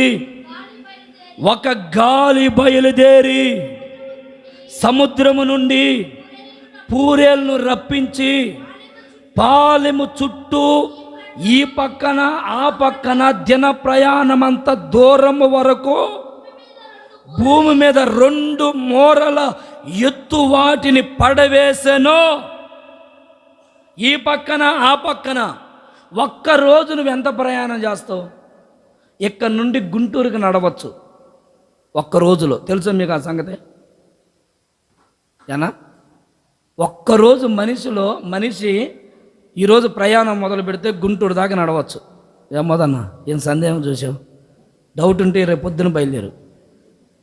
ఒక గాలి బయలుదేరి సముద్రము నుండి పూరేళ్ళను రప్పించి పాలెము చుట్టూ ఈ పక్కన ఆ పక్కన దిన ప్రయాణమంత దూరం వరకు భూమి మీద 2 మూరల ఎత్తు వాటిని పడవేసెను. ఈ పక్కన ఆ పక్కన. ఒక్క రోజు నువ్వు ఎంత ప్రయాణం చేస్తావు? ఇక్కడ నుండి గుంటూరుకి నడవచ్చు ఒక్క రోజులో. తెలుసా మీకు ఆ సంగతి? ఏనా? ఒక్కరోజు మనిషి ఈరోజు ప్రయాణం మొదలు పెడితే గుంటూరు దాకా నడవచ్చు. ఏమోదన్నా, ఏం సందేహం చూసావు? డౌట్ ఉంటే రేపు పొద్దున బయలుదేరు.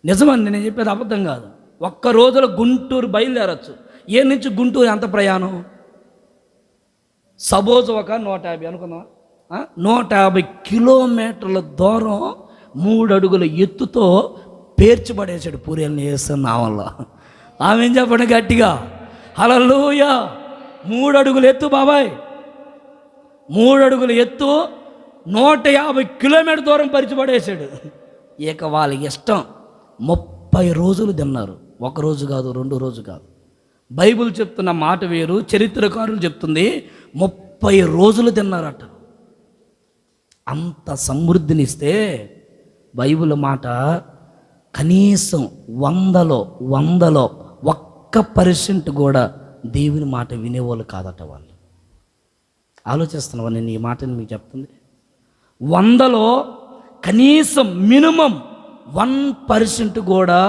నిజమండి, నేను చెప్పేది అబద్ధం కాదు. ఒక్క రోజులో గుంటూరు బయలుదేరచ్చు. ఏ నుంచి గుంటూరు ఎంత ప్రయాణం? సపోజ్ ఒక 150 అనుకుందాం, 150 కిలోమీటర్ల దూరం 3 అడుగుల ఎత్తుతో పేర్చిపడేశాడు పూరేళ్ళని వేస్తున్న వల్ల. ఆమె ఏం చెప్పండి గట్టిగా, హల్లెలూయా. 3 అడుగుల ఎత్తు బాబాయ్, 3 అడుగుల ఎత్తు 150 కిలోమీటర్ దూరం పరిచిపడేశాడు. ఇక వాళ్ళ ఇష్టం. 30 రోజులు తిన్నారు. ఒక రోజు కాదు, 2 రోజు కాదు. బైబిల్ చెప్తున్న మాట వేరు, చరిత్రకారులు చెప్తుంది 30 రోజులు తిన్నారట. అంత సమృద్ధినిస్తే బైబిల్ మాట కనీసం 100లో 1% కూడా దేవుని మాట వినేవాళ్ళు కాదట వాళ్ళు. ఆలోచిస్తున్నావా? నేను ఈ మాటని మీకు చెప్తుంది. 100లో కనీసం మినిమం 1% కూడా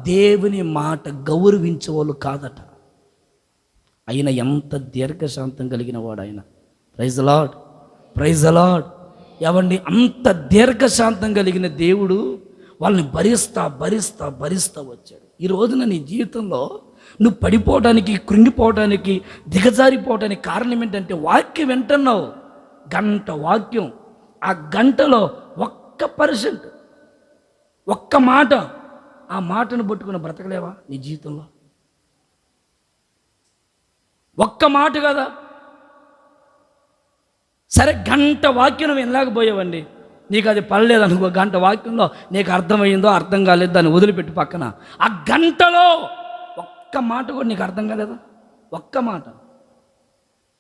దేవుని మాట గౌరవించే వాళ్ళు కాదట. ఆయన ఎంత దీర్ఘశాంతం కలిగిన వాడు ఆయన. Praise the Lord, praise the Lord. ఏవండి, అంత దీర్ఘశాంతం కలిగిన దేవుడు వాళ్ళని భరిస్తా వచ్చాడు. ఈ రోజున నీ జీవితంలో నువ్వు పడిపోవడానికి, కృంగిపోవడానికి, దిగజారిపోవడానికి కారణం ఏంటంటే వాక్యం వింటున్నావు. గంట వాక్యం, ఆ గంటలో 1%, ఒక్క మాట, ఆ మాటను పట్టుకుని బ్రతకలేవా నీ జీవితంలో? ఒక్క మాట కదా. సరే, గంట వాక్యం వినలేకపోయావండి, నీకు అది పడలేదు అనుకో. గంట వాక్యంలో నీకు అర్థమయ్యిందో అర్థం కాలేదు, దాన్ని వదిలిపెట్టి పక్కన. ఆ గంటలో ఒక్క మాట కూడా నీకు అర్థం కాలేదా? ఒక్క మాట.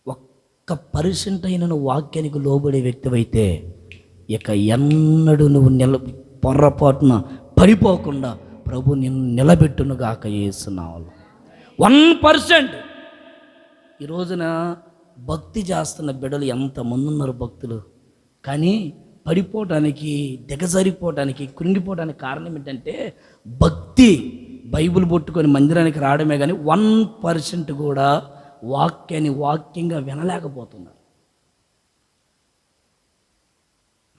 1% అయిన నువ్వు వాక్యానికి లోబడే వ్యక్తివైతే ఇక ఎన్నడూ నువ్వు పొర్రపాటున పడిపోకుండా ప్రభు నిన్ను నిలబెట్టునుగాక యేసునామములో. 1%. ఈ రోజున భక్తి చేస్తున్న బిడ్డలు ఎంతమంది ఉన్నారు భక్తులు, కానీ పడిపోవటానికి, దిగజారిపోవటానికి, కృంగిపోవడానికి కారణం ఏంటంటే భక్తి. బైబిల్ పట్టుకొని మందిరానికి రావడమే కానీ 1% కూడా వాక్యంగా వినలేకపోతున్నారు.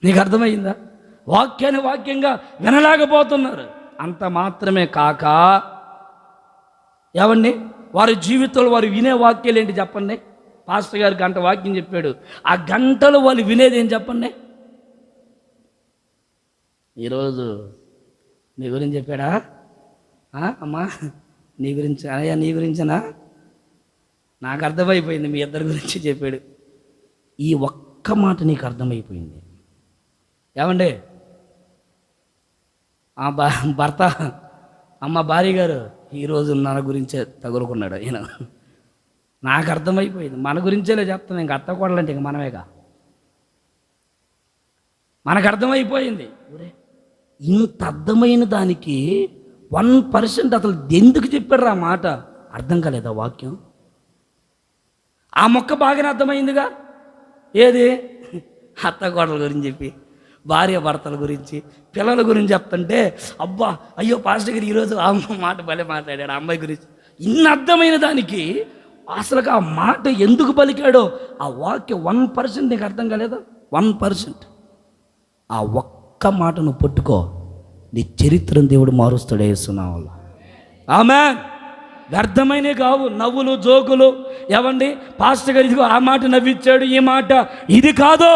నీకు అర్థమైందా? వాక్యంగా వినలేకపోతున్నారు. అంత మాత్రమే కాక ఏమండి, వారి జీవితంలో వారు వినే వాక్యాలు ఏంటి చెప్పండి? పాస్టర్ గారు గంట వాక్యం చెప్పాడు, ఆ గంటలో వాళ్ళు వినేది ఏం చెప్పండి? ఈరోజు నీ గురించి చెప్పాడా? అమ్మా నీ గురించి, అయ్యా నీ గురించనా? నాకు అర్థమైపోయింది, మీ ఇద్దరి గురించి చెప్పాడు. ఈ ఒక్క మాట నీకు అర్థమైపోయింది. ఏమండి, ఆ భర్త, అమ్మ భార్య గారు ఈరోజు మన గురించే తగులుకున్నాడు ఈయన. నాకు అర్థమైపోయింది, మన గురించేలే చెప్తాను. ఇంక అత్త కోడలంటే ఇంక మనమేగా. మనకు అర్థమైపోయింది. ఇంత అర్థమైన దానికి 1% అసలు ఎందుకు చెప్పాడు ఆ మాట? అర్థం కాలేదా వాక్యం? ఆ మొక్క బాగానే అర్థమైందిగా. ఏది? అత్త కోడల గురించి చెప్పి, భార్య భర్తల గురించి, పిల్లల గురించి చెప్తుంటే అబ్బా అయ్యో పాస్టర్ గారు ఈరోజు ఆ మాట భలే మాట్లాడాడు, ఆ అమ్మాయి గురించి. ఇన్ని అర్థమైన దానికి అసలు ఆ మాట ఎందుకు పలికాడో ఆ వాక్యం 1% నీకు అర్థం కాలేదా? 1%. ఆ ఒక్క మాట నువ్వు పట్టుకో, నీ చరిత్రను దేవుడు మారుస్తాడు యేసునామములో. ఆమేన్. వ్యర్థమైనవి కావు నవ్వులు, జోకులు. ఏవండి, పాస్టర్ గారు ఇదిగో ఆ మాట నవ్వించాడు, ఈ మాట ఇది కాదు.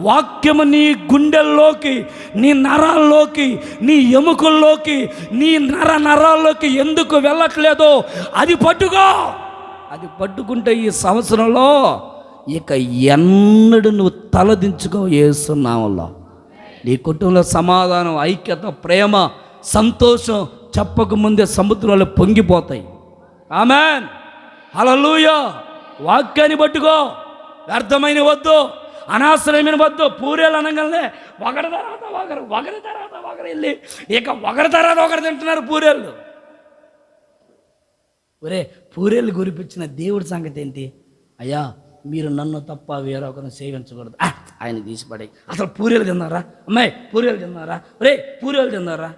వాక్యము నీ గుండెల్లోకి, నీ నరాల్లోకి, నీ ఎముకల్లోకి, నీ నరాల్లోకి ఎందుకు వెళ్ళట్లేదో అది పట్టుకో. అది పట్టుకుంటే ఈ సంవత్సరంలో ఇక ఎన్నడూ నువ్వు తలదించుకో యేసునామములో. నీ కుటుంబంలో సమాధానం, ఐక్యత, ప్రేమ, సంతోషం చెప్పక ముందే సముద్రంలో పొంగిపోతాయి. ఆమేన్. హల్లెలూయా. వాక్యాన్ని పట్టుకో, వ్యర్థమైన వద్దు, అనవసరమైన వద్దు. పూరేలు అనగానే ఒకరి తర్వాత ఒకరు వెళ్ళి ఇక ఒకరి తర్వాత ఒకరు తింటున్నారు పూరేళ్ళు. ఒరే, పూరేళ్ళు గురిపించిన దేవుడి సంగతి ఏంటి? అయ్యా, మీరు నన్ను తప్ప వేరొకరిని సేవించకూడదు. ఆయన తీసిపడే. అసలు పూరేలు తిన్నారా? అమ్మాయి పూరేలు తిన్నారా? ఒరే పూరేలు తిన్నారా?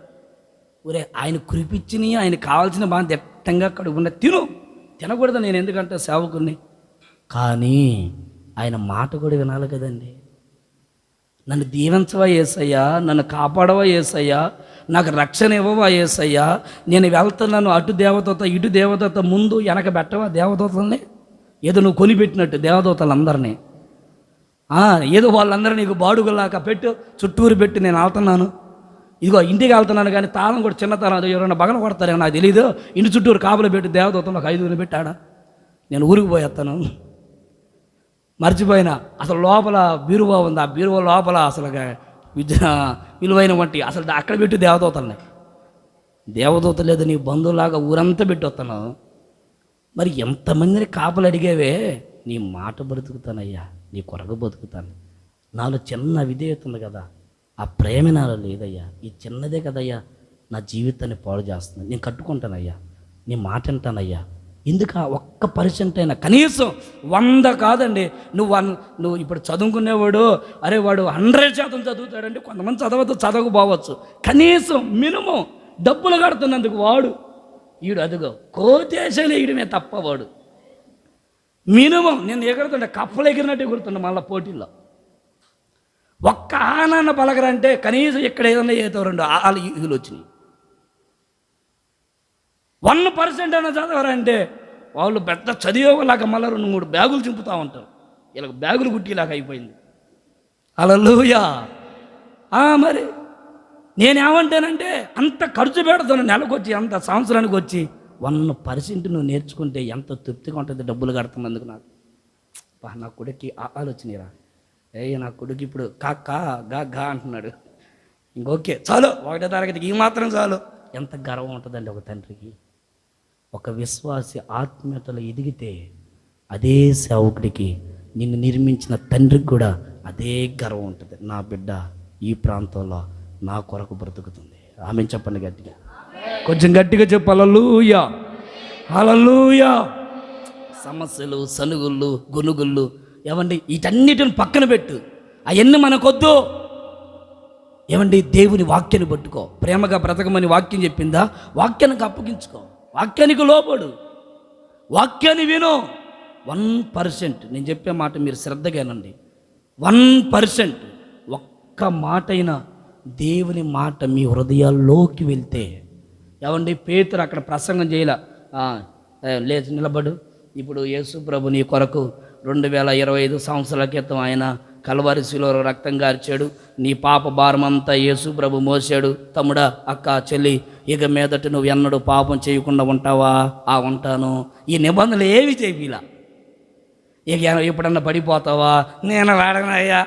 ఒరే, ఆయన కురిపించిని ఆయన కావాల్సిన బాగా దిట్టంగా కడుగున్న తినకూడదు. నేను ఎందుకంటే సేవకుని, కానీ ఆయన మాట కూడా వినాలి కదండి. నన్ను దీవించవా యేసయ్యా, నన్ను కాపాడవా యేసయ్యా, నాకు రక్షణ ఇవ్వవా యేసయ్యా, నేను వెళ్తున్నాను అటు దేవదూత ఇటు దేవదూత, ముందు వెనక పెట్టవా దేవదూతల్ని? ఏదో నువ్వు కొనిపెట్టినట్టు దేవదూతలందరినీ, ఏదో వాళ్ళందరూ నీకు బాడుగులాగా పెట్టు, చుట్టూరు పెట్టి నేను వెళ్తున్నాను, ఇదిగో ఇంటికి వెళ్తున్నాను, కానీ తాళం కూడా చిన్న తాళం, అది ఎవరైనా బగల కొడతారేమో నాకు తెలీదు, ఇంటి చుట్టూరు కాపులు పెట్టి దేవదూతలు ఒక 5 పెట్టాడా? నేను ఊరికి పోయేస్తాను, మర్చిపోయినా. అసలు లోపల బీరువా ఉంది, ఆ బీరువా లోపల అసలు విలువైన వంటి అసలు అక్కడ పెట్టి దేవదూతల్ని. దేవదూత లేదు, నీ బంధువులాగా ఊరంతా పెట్టి వస్తున్నావు. మరి ఎంతమందిని కాపలు అడిగేవే? నీ మాట బ్రతుకుతానయ్యా, నీ కొరకు బతుకుతాను. నాలో చిన్న విధేయత ఉంది కదా, ఆ ప్రేమ నాలో లేదయ్యా, ఈ చిన్నదే కదయ్యా నా జీవితాన్ని పాడు చేస్తుంది. నేను కట్టుకుంటానయ్యా, నీ మాట వింటానయ్యా. ఎందుకు 1% అయినా, కనీసం 100 కాదండి, నువ్వు ఇప్పుడు చదువుకునేవాడు, అరే వాడు 100% చదువుతాడండి. కొంతమంది చదవకపోవచ్చు, కనీసం మినిమం డబ్బులు కడుతున్నందుకు వాడు ఈడు అదిగో కోతేశాలు వేయడమే తప్ప వాడు మినిమం. నేను ఎగురుతుండే కప్పలు ఎగిరినట్టు ఎగురుతుండే మళ్ళీ పోటీల్లో. ఒక్క ఆనన్న పలకరంటే కనీసం ఇక్కడ ఏదన్నా ఏదో 2 ఆలు ఈగులు వచ్చినాయి. 1% అయినా చదవరంటే వాళ్ళు పెద్ద చదివేలాగా మళ్ళీ 2-3 బ్యాగులు చింపుతూ ఉంటారు. ఇలా బ్యాగులు గుట్టిలాగా అయిపోయింది. హల్లెలూయా. మరి నేనేమంటానంటే అంత ఖర్చు పెడతాను నెలకు వచ్చి, అంత సంవత్సరానికి వచ్చి 1% నువ్వు నేర్చుకుంటే ఎంత తృప్తిగా ఉంటుంది డబ్బులు కడుతున్నందుకు. నాకు నా కొడుక్కి ఆలోచనరా, నా కొడుకు ఇప్పుడు కా గా అంటున్నాడు, ఇంకొకే చాలు 1వ తరగతికి ఈ మాత్రం చాలు. ఎంత గర్వం ఉంటుందండి ఒక తండ్రికి. ఒక విశ్వాసి ఆత్మీయతలో ఎదిగితే అదే సేవకుడికి, నిన్ను నిర్మించిన తండ్రికి కూడా అదే గర్వం ఉంటుంది. నా బిడ్డ ఈ ప్రాంతంలో నా కొరకు బ్రతుకుతుంది. ఆమె చెప్పండి గట్టిగా, కొంచెం గట్టిగా చెప్పు. హల్లెలూయా, హల్లెలూయా. సమస్యలు, సనుగుళ్ళు, గొనుగుళ్ళు ఏమండి, వీటన్నిటిని పక్కన పెట్టు, అవన్నీ మనకొద్దు. ఏమండి, దేవుని వాక్యాన్ని పట్టుకో. ప్రేమగా బ్రతకమని వాక్యం చెప్పిందా, వాక్యానికి అప్పగించుకో, వాక్యానికి లోబడు, వాక్యాన్ని విను. 1%, నేను చెప్పే మాట మీరు శ్రద్ధగానండి. 1% ఒక్క మాట అయినా దేవుని మాట మీ హృదయాల్లోకి వెళ్తే, ఏమండి పేతురు అక్కడ ప్రసంగం చేయలే, లేచి నిలబడు, ఇప్పుడు యేసు ప్రభు నీ కొరకు 2025 సంవత్సరాల క్రితం ఆయన కల్వరి శిలువలో రక్తం గార్చాడు, నీ పాప భారమంతా యేసు ప్రభు మోసాడు. తమ్ముడా, అక్క, చెల్లి, ఇక మీదట నువ్వు ఎన్నడూ పాపం చేయకుండా ఉంటావా? ఉంటాను. ఈ నిబంధనలు ఏవి చేయాల? ఇక ఎప్పుడన్నా పడిపోతావా? నేను వాడనయ్యా.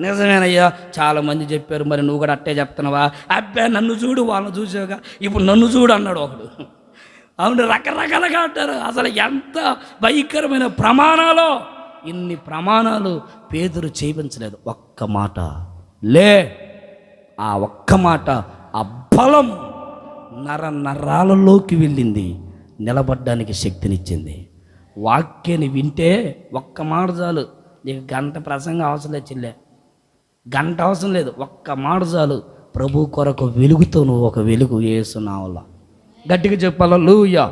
నిజమేనయ్యా, చాలామంది చెప్పారు, మరి నువ్వు కూడా అట్టే చెప్తున్నావా? అబ్బే నన్ను చూడు, వాళ్ళని చూసావుగా, ఇప్పుడు నన్ను చూడు అన్నాడు ఒకడు. అవును, రకరకాలుగా అంటారు. అసలు ఎంత భయంకరమైన ప్రమాణాలు! ఇన్ని ప్రమాణాలు పేతురు చేయించలేదు. ఒక్క మాట ఆ ఒక్క మాట, ఆ బలం నరాలలోకి వెళ్ళింది, నిలబడ్డానికి శక్తినిచ్చింది. వాక్యాన్ని వింటే ఒక్క మాట చాలు. నీకు గంట ప్రసంగం అవసరం లేదు చెల్లె, గంట అవసరం లేదు, ఒక్క మాట చాలు. ప్రభు కొరకు వెలుగుతో నువ్వు ఒక వెలుగు యేసునామములో. గట్టిగా చెప్పాలి హల్లెలూయా,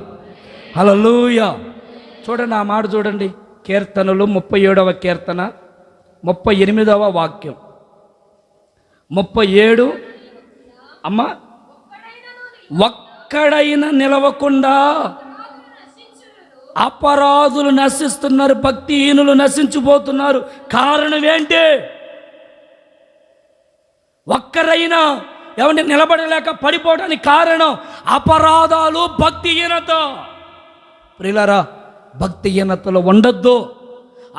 హల్లెలూయా. చూడండి ఆ మాట చూడండి, కీర్తనలు 37వ కీర్తన 38వ వాక్యం. 37 అమ్మ, ఒక్కడైనా నిలవకుండా అపరాధులు నశిస్తున్నారు, భక్తిహీనులు నశించిపోతున్నారు. కారణం ఏంటి? ఒక్కరైనా ఏమంటే నిలబడలేక పడిపోవడానికి కారణం అపరాధాలు, భక్తిహీనత. ప్రియులారా, భక్తిహీనతలో ఉండొద్దు,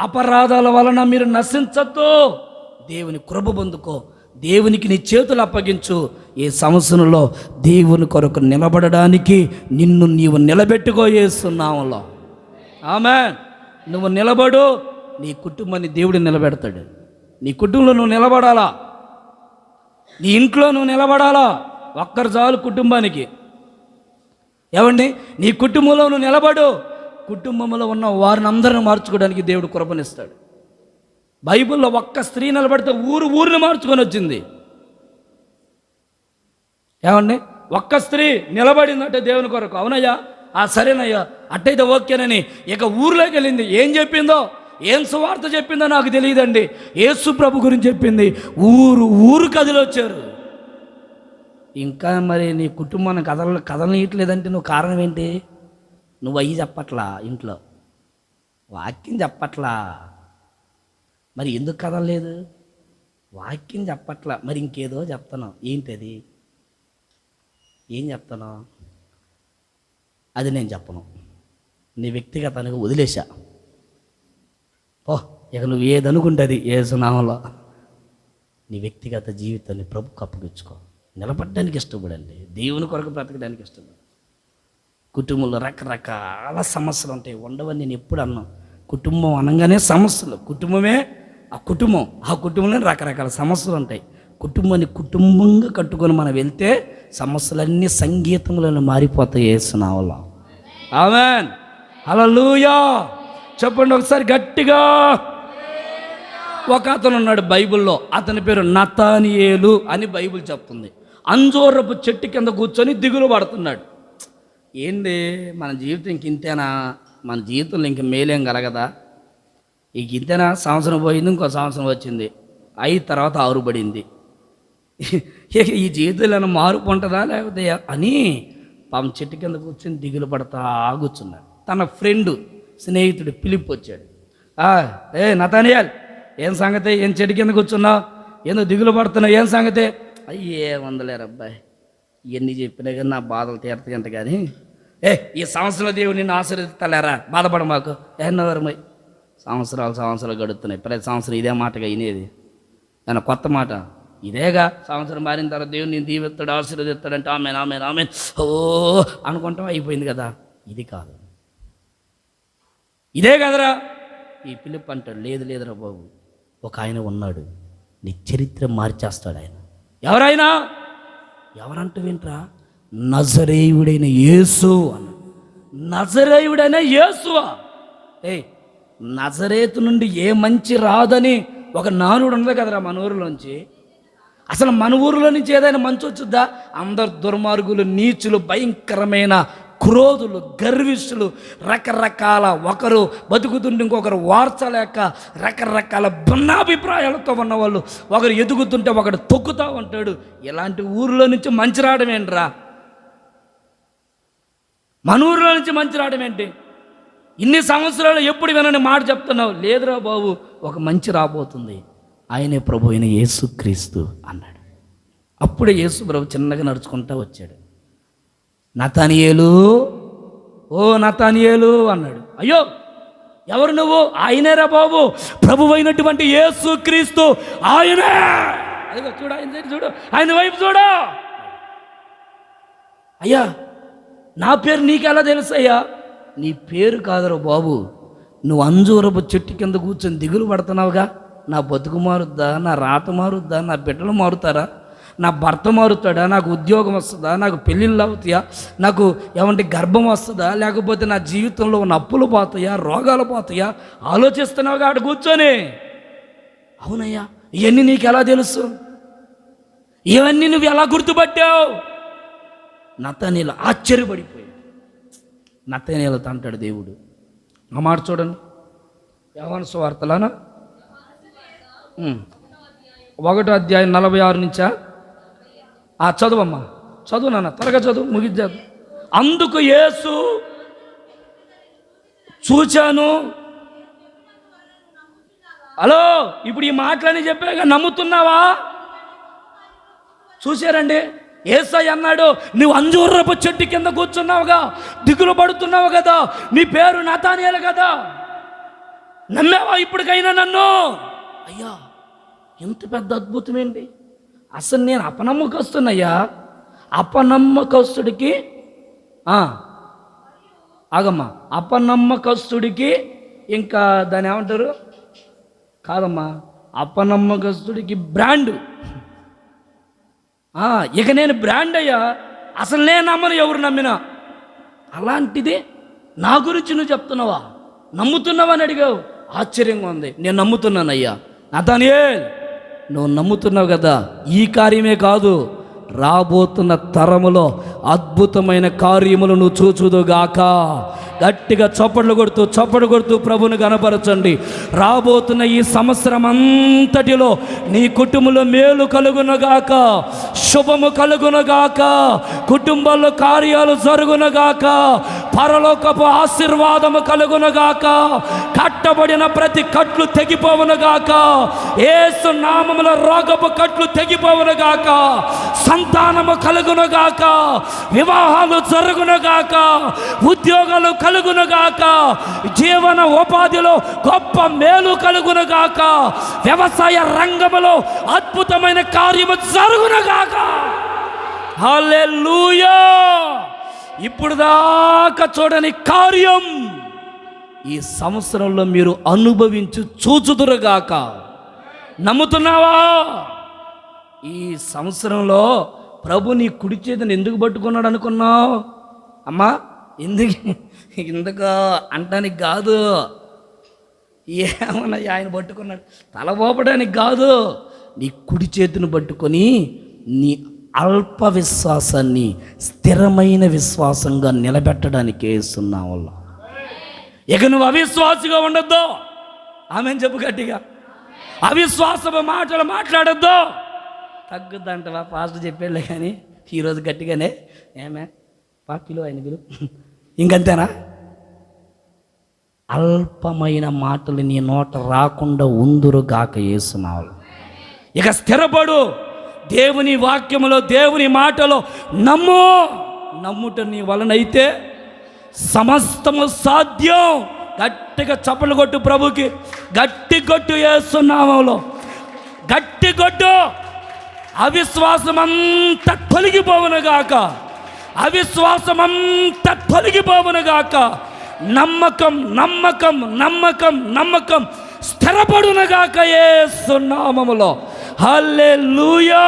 అపరాధాల వలన మీరు నశించొద్దు. దేవుని కృప పొందుకో, దేవునికి నీ చేతులు అప్పగించు. ఈ సంవత్సరంలో దేవుని కొరకు నిలబడడానికి నిన్ను నీవు నిలబెట్టుకో యేసు నామములో. ఆమేన్. నువ్వు నిలబడు, నీ కుటుంబాన్ని దేవుడు నిలబెడతాడు. నీ కుటుంబంలో నువ్వు నిలబడాలా, నీ ఇంట్లో నువ్వు నిలబడాలా. ఒక్కరు చాలు కుటుంబానికి. ఏమండి, నీ కుటుంబంలో నువ్వు నిలబడు, కుటుంబంలో ఉన్న వారిని అందరిని మార్చుకోవడానికి దేవుడు కృపనిస్తాడు. బైబిల్లో ఒక్క స్త్రీ నిలబడితే ఊరిని మార్చుకొని వచ్చింది. ఏమండి, ఒక్క స్త్రీ నిలబడిందంటే దేవుని కొరకు. అవునయ్యా, సరేనయ్యా, అట్టయితే ఓకేనని ఇక ఊర్లోకి వెళ్ళింది. ఏం చెప్పిందో, ఏం సువార్త చెప్పిందో నాకు తెలియదండి. యేసు ప్రభు గురించి చెప్పింది. ఊరు కదిలొచ్చారు. ఇంకా మరి నీ కుటుంబాన్ని కదలనీయట్లేదంటే నువ్వు కారణం ఏంటి? నువ్వు అయ్యి చెప్పట్లా, ఇంట్లో వాక్యం చెప్పట్లా, మరి ఎందుకు కదలలేదు? వాక్యం చెప్పట్లా, మరి ఇంకేదో చెప్తున్నావు. ఏంటది? ఏం చెప్తాను? అది నేను చెప్పను. నీ వ్యక్తిగతానికి వదిలేశా. ఓ, ఇక నువ్వు ఏదనుకుంటుంది ఏసునామంలో నీ వ్యక్తిగత జీవితాన్ని ప్రభుకు అప్పగించుకో. నిలబడడానికి ఇష్టపడండి, దేవుని కొరకు బ్రతకడానికి ఇష్టపడు. కుటుంబంలో రకరకాల సమస్యలు ఉంటాయి, ఉండవని నేను ఎప్పుడు అన్నాను. కుటుంబం అనగానే సమస్యలు, కుటుంబమే ఆ కుటుంబంలో రకరకాల సమస్యలు ఉంటాయి. కుటుంబాన్ని కుటుంబంగా కట్టుకొని మనం వెళ్తే సమస్యలన్నీ సంగీతంలో మారిపోతాయి యేసునామములో. ఆమేన్, హల్లెలూయా. చెప్పండి ఒకసారి గట్టిగా. ఒక అతను ఉన్నాడు బైబిల్లో, అతని పేరు నతానియేలు అని బైబిల్ చెప్తుంది. అంజూరపు చెట్టు కింద కూర్చొని దిగులు పడుతున్నాడు. ఏంది మన జీవితం ఇంక ఇంతేనా? మన జీవితంలో ఇంక మేలేం కలగదా? ఇంక ఇంతేనా? సంవత్సరం పోయింది, ఇంకో సంవత్సరం వచ్చింది, 5 తర్వాత 6 పడింది. ఈ జీవితంలో మార్పు ఉంటుందా లేకపోతే అని పాపం చెట్టు కింద కూర్చొని దిగులు పడతా కూర్చున్నాడు. తన ఫ్రెండు, స్నేహితుడు పిలిపి వచ్చాడు. నతానియేల్, ఏం సంగతి? ఏం చెట్టు కింద కూర్చున్నావు? ఏందో దిగులు పడుతున్నావు? ఏం సంగతి? అయ్యే వందలేరు అబ్బాయి, ఇవన్నీ చెప్పినా కానీ నా బాధలు తీరతాయంట. కానీ ఈ సంవత్సరం దేవుడు నిన్ను ఆశీర్వదిస్తలేరా, బాధపడ మాకు. ఏమన్నవారమై సంవత్సరాలు గడుస్తున్నాయి, ప్రతి సంవత్సరం ఇదే మాటగా వినేది. నేను కొత్త మాట ఇదేగా. సంవత్సరం మారిన తర్వాత దేవుడు నేను దీవిస్తాడు, ఆశీర్వదిస్తాడంటే ఆమెన్ ఆమెన్ ఆమెన్ ఓ అనుకుంటాం, అయిపోయింది కదా. ఇది కాదు, ఇదే కదరా. ఈ పిలుపు అంటాడు, లేదురా బాబు, ఒక ఆయన ఉన్నాడు, నీ చరిత్ర మార్చేస్తాడు ఆయన. ఎవరైనా? ఎవరంటూ వింట్రా? నజరేయుడైన యేసు అన్నాడు. నజరేయుడైన యేసువా? నజరేతు నుండి ఏ మంచి రాదని ఒక నానుడు ఉండదు కదరా మన ఊరిలోంచి. అసలు మన ఊరిలో నుంచి ఏదైనా మంచి వచ్చుద్దా? అందరు దుర్మార్గులు, నీచులు, భయంకరమైన క్రోధులు, గర్విష్ఠులు, రకరకాల, ఒకరు బతుకుతుంటే ఇంకొకరు వార్చలేక రకరకాల భిన్నాభిప్రాయాలతో ఉన్నవాళ్ళు, ఒకరు ఎదుగుతుంటే ఒకడు తొక్కుతా ఉంటాడు. ఇలాంటి ఊరిలో నుంచి మంచి రావడం ఏంట్రా? మన ఊరిలో నుంచి మంచి రావడం ఏంటి? ఇన్ని సంవత్సరాలు ఎప్పుడు వినని మాట చెప్తున్నావు. లేదురా బాబు, ఒక మంచి రాబోతుంది, ఆయనే ప్రభు అయిన యేసుక్రీస్తు అన్నాడు. అప్పుడే యేసు ప్రభు చిన్నగా నడుచుకుంటా వచ్చాడు. నతానియేలు, ఓ నతానియేలు అన్నాడు. అయ్యో, ఎవరు నువ్వు? ఆయనేరా బాబు, ప్రభు అయినటువంటి యేసుక్రీస్తు ఆయనే. అదిగో చూడు, ఆయన చూడు, ఆయన వైపు చూడు. అయ్యా, నా పేరు నీకెలా తెలుసు? అయ్యా, నీ పేరు కాదురా బాబు, నువ్వు అంజూరపు చెట్టు కింద కూర్చొని దిగులు పడుతున్నావుగా. నా బతుకు మారుద్దా? నా రాత మారుద్దా? నా బిడ్డలు మారుతారా? నా భర్త మారుతాడా? నాకు ఉద్యోగం వస్తుందా? నాకు పెళ్ళిళ్ళు అవుతాయా? నాకు ఏమంటే గర్భం వస్తుందా? లేకపోతే నా జీవితంలో ఉన్న అప్పులు పోతాయా? రోగాలు పోతాయా? ఆలోచిస్తున్నావుగా ఆడ కూర్చొని. అవునయ్యా, ఇవన్నీ నీకు ఎలా తెలుసు? ఇవన్నీ నువ్వు ఎలా గుర్తుపట్టావు? నతానియేలు ఆశ్చర్యపడిపోయాడు. నతానియేలుతో అంటాడు దేవుడు, ఆ మాట చూడండి, యోహాను సువార్తలోనా 1వ అధ్యాయం 46 నుంచా? చదువమ్మా, చదువు నాన్న, త్వరగా చదువు, ముగిద్దాదు. అందుకు యేసు, చూచాను. హలో, ఇప్పుడు ఈ మాటలని చెప్పాక నమ్ముతున్నావా? చూశారండి, యేసయ్య అన్నాడు, నువ్వు అంజూరపు చెట్టు కింద కూర్చున్నావుగా, దిగులు పడుతున్నావు కదా, నీ పేరు నతానియేలు కదా, నమ్మావా ఇప్పటికైనా నన్ను? అయ్యా, ఎంత పెద్ద అద్భుతం ఏంటి! అసలు నేను అపనమ్మకస్తున్నయ్యా. అపనమ్మకస్తుడికి ఆగమ్మా, అపనమ్మకస్తుడికి ఇంకా దాన్ని ఏమంటారు? కాదమ్మా, అపనమ్మకస్తుడికి బ్రాండ్. ఇక నేను బ్రాండ్ అయ్యా, అసలు నేను నమ్మను, ఎవరు నమ్మినా. అలాంటిది నా గురించి నువ్వు చెప్తున్నావా, నమ్ముతున్నావా అని అడిగావు. ఆశ్చర్యంగా ఉంది. నేను నమ్ముతున్నానయ్యా. నతానియేల్, నువ్వు నమ్ముతున్నావు కదా, ఈ కార్యమే కాదు, రాబోతున్న తరములో అద్భుతమైన కార్యములు నువ్వు చూచుదుగాక. గట్టిగా చప్పట్లు కొడుతూ ప్రభుని గణపరచండి. రాబోతున్న ఈ సంవత్సరం అంతటిలో నీ కుటుంబంలో మేలు కలుగునగాక, శుభము కలుగునగాక, కుటుంబాల్లో కార్యాలు జరుగునగాక, పరలోకపు ఆశీర్వాదము కలుగునగాక, కట్టబడిన ప్రతి కట్లు తెగిపోవునుగాక, యేసు నామములో రోగపు కట్లు తెగిపోవునుగాక, సంతానము కలుగునుగాక, వివాహాలు జరుగునుగాక, ఉద్యోగాలు కలుగునుగాక, జీవన ఉపాధిలో గొప్ప మేలు కలుగునుగాక, వ్యవసాయ రంగములో అద్భుతమైన కార్యము జరుగునుగాక. హల్లెలూయా. ఇప్పుడు దాకా చూడని కార్యం ఈ సంవత్సరంలో మీరు అనుభవించి చూచుదురుగాక. నమ్ముతున్నావా? ఈ సంవత్సరంలో ప్రభు నీ కుడి చేతిని ఎందుకు పట్టుకున్నాడు అనుకున్నావు? అమ్మా, ఎందుకు అంటానికి కాదు, ఏమన్నా ఆయన పట్టుకున్నాడు తలపోపడానికి కాదు, నీ కుడి చేతిని పట్టుకొని నీ అల్ప విశ్వాసాన్ని స్థిరమైన విశ్వాసంగా నిలబెట్టడానికి వేస్తున్నావు. ఇక నువ్వు అవిశ్వాసిగా ఉండొద్దు. ఆమెను చెప్పు గట్టిగా. అవిశ్వాసపు మాటలు మాట్లాడొద్దు. తగ్గుద్దంటవా? ఫాస్ట్ చెప్పాడులే కానీ ఈరోజు గట్టిగానే ఏమే పాపిలు ఆయన బిలు ఇంకంతేనా? అల్పమైన మాటలు నీ నోట రాకుండా ఉందురుగాక యేసునామములో. ఇక స్థిరపడు. దేవుని వాక్యములో, దేవుని మాటలో నమ్ముట నీ వలనైతే సమస్తము సాధ్యం. గట్టిగా చప్పలు కొట్టు ప్రభుకి. గట్టి కొట్టు యేసునామములో, గట్టి కొట్టు. అవిశ్వాసమంతా తొలగిపోవునుగాక, అవిశ్వాసమంతా తొలగిపోవునుగాక. నమ్మకం నమ్మకం నమ్మకం నమ్మకం స్థిరపడునుగాక యేసు నామములో. హల్లెలూయా.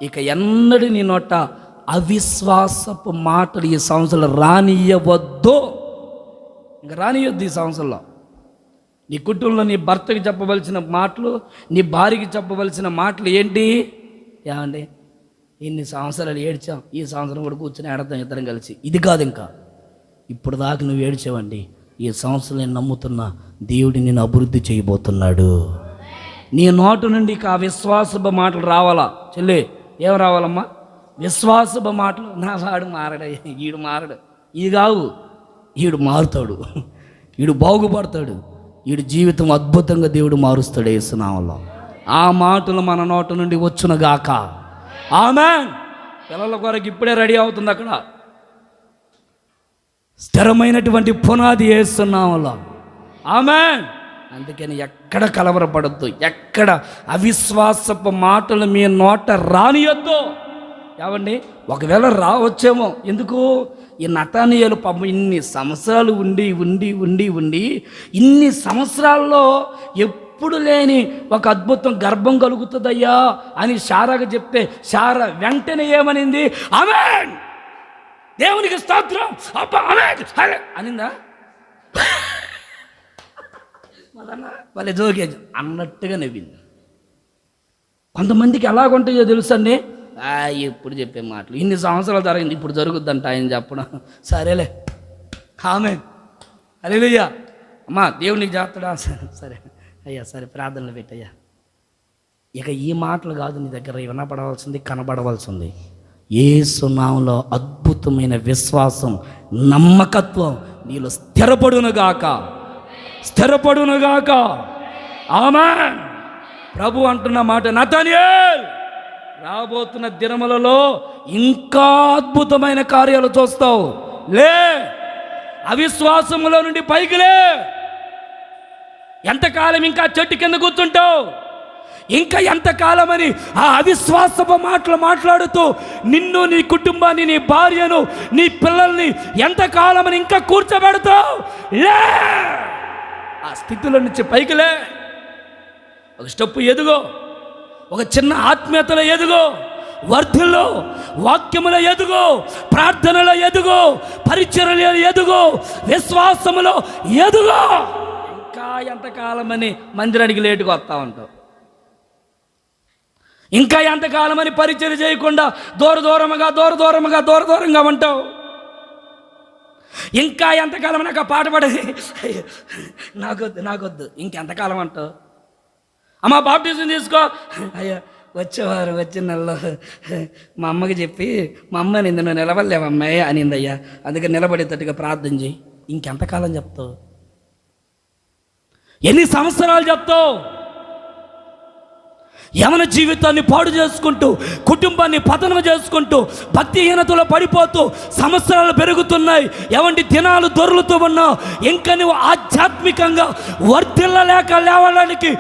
ఇక ఎన్నడూ నీ నోట అవిశ్వాసపు మాటలు ఈ సంవత్సరంలో రానియవద్దు. ఇంకా రానియొద్దు ఈ సంవత్సరంలో. నీ కుటుంబంలో నీ భర్తకి చెప్పవలసిన మాటలు, నీ భార్యకి చెప్పవలసిన మాటలు ఏంటి? ఏమండి, ఇన్ని సంవత్సరాలు ఏడ్చాం, ఈ సంవత్సరం కూడా కూర్చొని ఏడతాం ఇద్దరం కలిసి. ఇది కాదు, ఇంకా ఇప్పుడు దాకా నువ్వు ఏడ్చావండి. ఈ సంవత్సరం నేను నమ్ముతున్నా, దేవుడు నిన్ను అభివృద్ధి చేయబోతున్నాడు. నీ నోటు నుండి ఆ విశ్వాసపు మాటలు రావాలా చెల్లి? ఏం రావాలమ్మా? విశ్వాసపు మాటలు. నా వాడు మారడు, ఈడు మారడు, ఇది కావు, ఈడు మారుతాడు, ఈడు బాగుపడతాడు, ఈడు జీవితం అద్భుతంగా దేవుడు మారుస్తాడు యేసునామములో. ఆ మాటలు మన నోటు నుండి వచ్చునుగాక. ఆమేన్. పిల్లల కొరకు ఇప్పుడే రెడీ అవుతుంది అక్కడ. స్థిరమైనటువంటి పునాది యేసునామములో. ఆమేన్. అందుకని ఎక్కడ కలవరపడద్దు, ఎక్కడ అవిశ్వాసపు మాటలు మీ నోట రానియొద్దు. ఏమండి, ఒకవేళ రావచ్చేమో. ఎందుకు? ఈ నతానియేలు పాపం ఇన్ని సంవత్సరాలు ఉండి ఉండి ఉండి ఉండి ఇన్ని సంవత్సరాల్లో ఎప్పుడు లేని ఒక అద్భుతం గర్భం కలుగుతుందయ్యా అని శారాగా చెప్తే శారా వెంటనే ఏమనింది? ఆమేన్, దేవునికి స్తోత్రం, అబ్బా ఆమేన్ అనిందా? వాళ్ళ జోకే అన్నట్టుగా నవ్వింది. కొంతమందికి ఎలాగుంటాయో తెలుసండి, ఇప్పుడు చెప్పే మాటలు ఇన్ని సంవత్సరాలు జరిగింది, ఇప్పుడు జరుగుద్దంట ఆయన చెప్పడం. సరేలే, ఆమేన్, హల్లెలూయా. అమ్మా, దేవునికి చేస్తాడా? సరే అయ్యా, సరే ప్రార్థనలు పెట్టయ్యా. ఇక ఈ మాటలు కాదు నీ దగ్గర వినపడవలసింది, కనబడవలసింది. యేసు నామములో అద్భుతమైన విశ్వాసం, నమ్మకత్వం నీలో స్థిరపడునుగాక, స్థిరపడునుగాక. ఆమేన్. ప్రభు అంటున్న మాట, నతానియేల్, రాబోతున్న దినములలో ఇంకా అద్భుతమైన కార్యాలు చూస్తావు. లే, అవిశ్వాసములో నుండి పైకి లే. ఎంతకాలం ఇంకా చెట్టు కింద కూర్చుంటావు? ఇంకా ఎంతకాలమని ఆ అవిశ్వాసపు మాటలు మాట్లాడుతూ నిన్ను, నీ కుటుంబాన్ని, నీ భార్యను, నీ పిల్లల్ని ఎంతకాలమని ఇంకా కూర్చోబెడతావు? లే, ఆ స్థితిలో నుంచి పైకి లే, ఒక స్టెప్ ఎదుగో, ఒక చిన్న ఆత్మీయతలో ఎదుగో, వర్ధిల్లో, వాక్యములో ఎదుగో, ప్రార్థనలో ఎదుగో, పరిచర్యలో ఎదుగో, విశ్వాసములో ఎదుగో. ఇంకా ఎంతకాలమని మందిరానికి లేటుగా వస్తా ఉంటావు? ఇంకా ఎంతకాలమని పరిచర్య చేయకుండా దూరంగా ఉంటావు? ఇంకా ఎంతకాలం నాకు పాట పడేది నాకొద్దు ఇంకెంతకాలం అంటావు? అమ్మ బాప్టిజం తీసుకో, అయ్యా వచ్చేవారు వచ్చిన నెలలో మా అమ్మకి చెప్పి మా అమ్మ నిన్ను నువ్వు నిలబడలేవమ్మాయి అనిందయ్యా, అందుకే నిలబడేటట్టుగా ప్రార్థన చేయి. ఇంకెంతకాలం చెప్తావు? ఎన్ని సంవత్సరాలు చెప్తావు? యవన జీవితాన్ని పాడు చేసుకుంటూ, కుటుంబాన్ని పతనం చేసుకుంటూ, భక్తిహీనతలో పడిపోతూ సంవత్సరాలు పెరుగుతున్నాయి. ఎవంటి దినాలు దొర్లుతూ ఉన్నావు. ఇంకా నువ్వు ఆధ్యాత్మికంగా వర్ధిల్లలేక లేవడానికి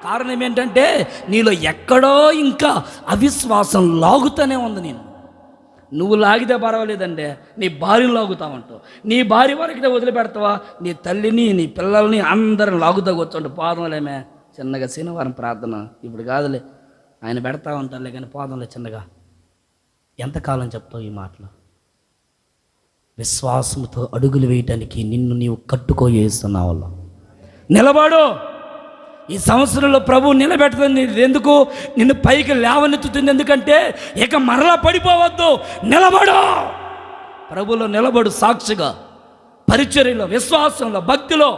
కారణం ఏంటంటే నీలో ఎక్కడో ఇంకా అవిశ్వాసం లాగుతూనే ఉంది. నువ్వు లాగితే పర్వాలేదంటే నీ భార్యను లాగుతావంటావు. నీ భార్య వరకునే వదిలిపెడతావా? నీ తల్లిని, నీ పిల్లల్ని అందరిని లాగుతా కూర్చోండి. పాదంలేమే చిన్నగా శనివారం ప్రార్థన ఇప్పుడు కాదులే, ఆయన పెడతా ఉంటారులే, కానీ పాదంలో చిన్నగా. ఎంతకాలం చెప్తావు ఈ మాటలు? విశ్వాసంతో అడుగులు వేయటానికి నిన్ను నీవు కట్టుకోయేస్తున్నావు. నిలబడు. ఈ సంవత్సరంలో ప్రభువు నిలబెడుతుంది. ఎందుకు? నిన్ను పైకి లేవనెత్తుతుంది. ఎందుకంటే ఇక మరలా పడిపోవద్దు. నిలబడు, ప్రభువులో నిలబడు, సాక్షిగా పరిచర్యలో, విశ్వాసంలో, భక్తిలో.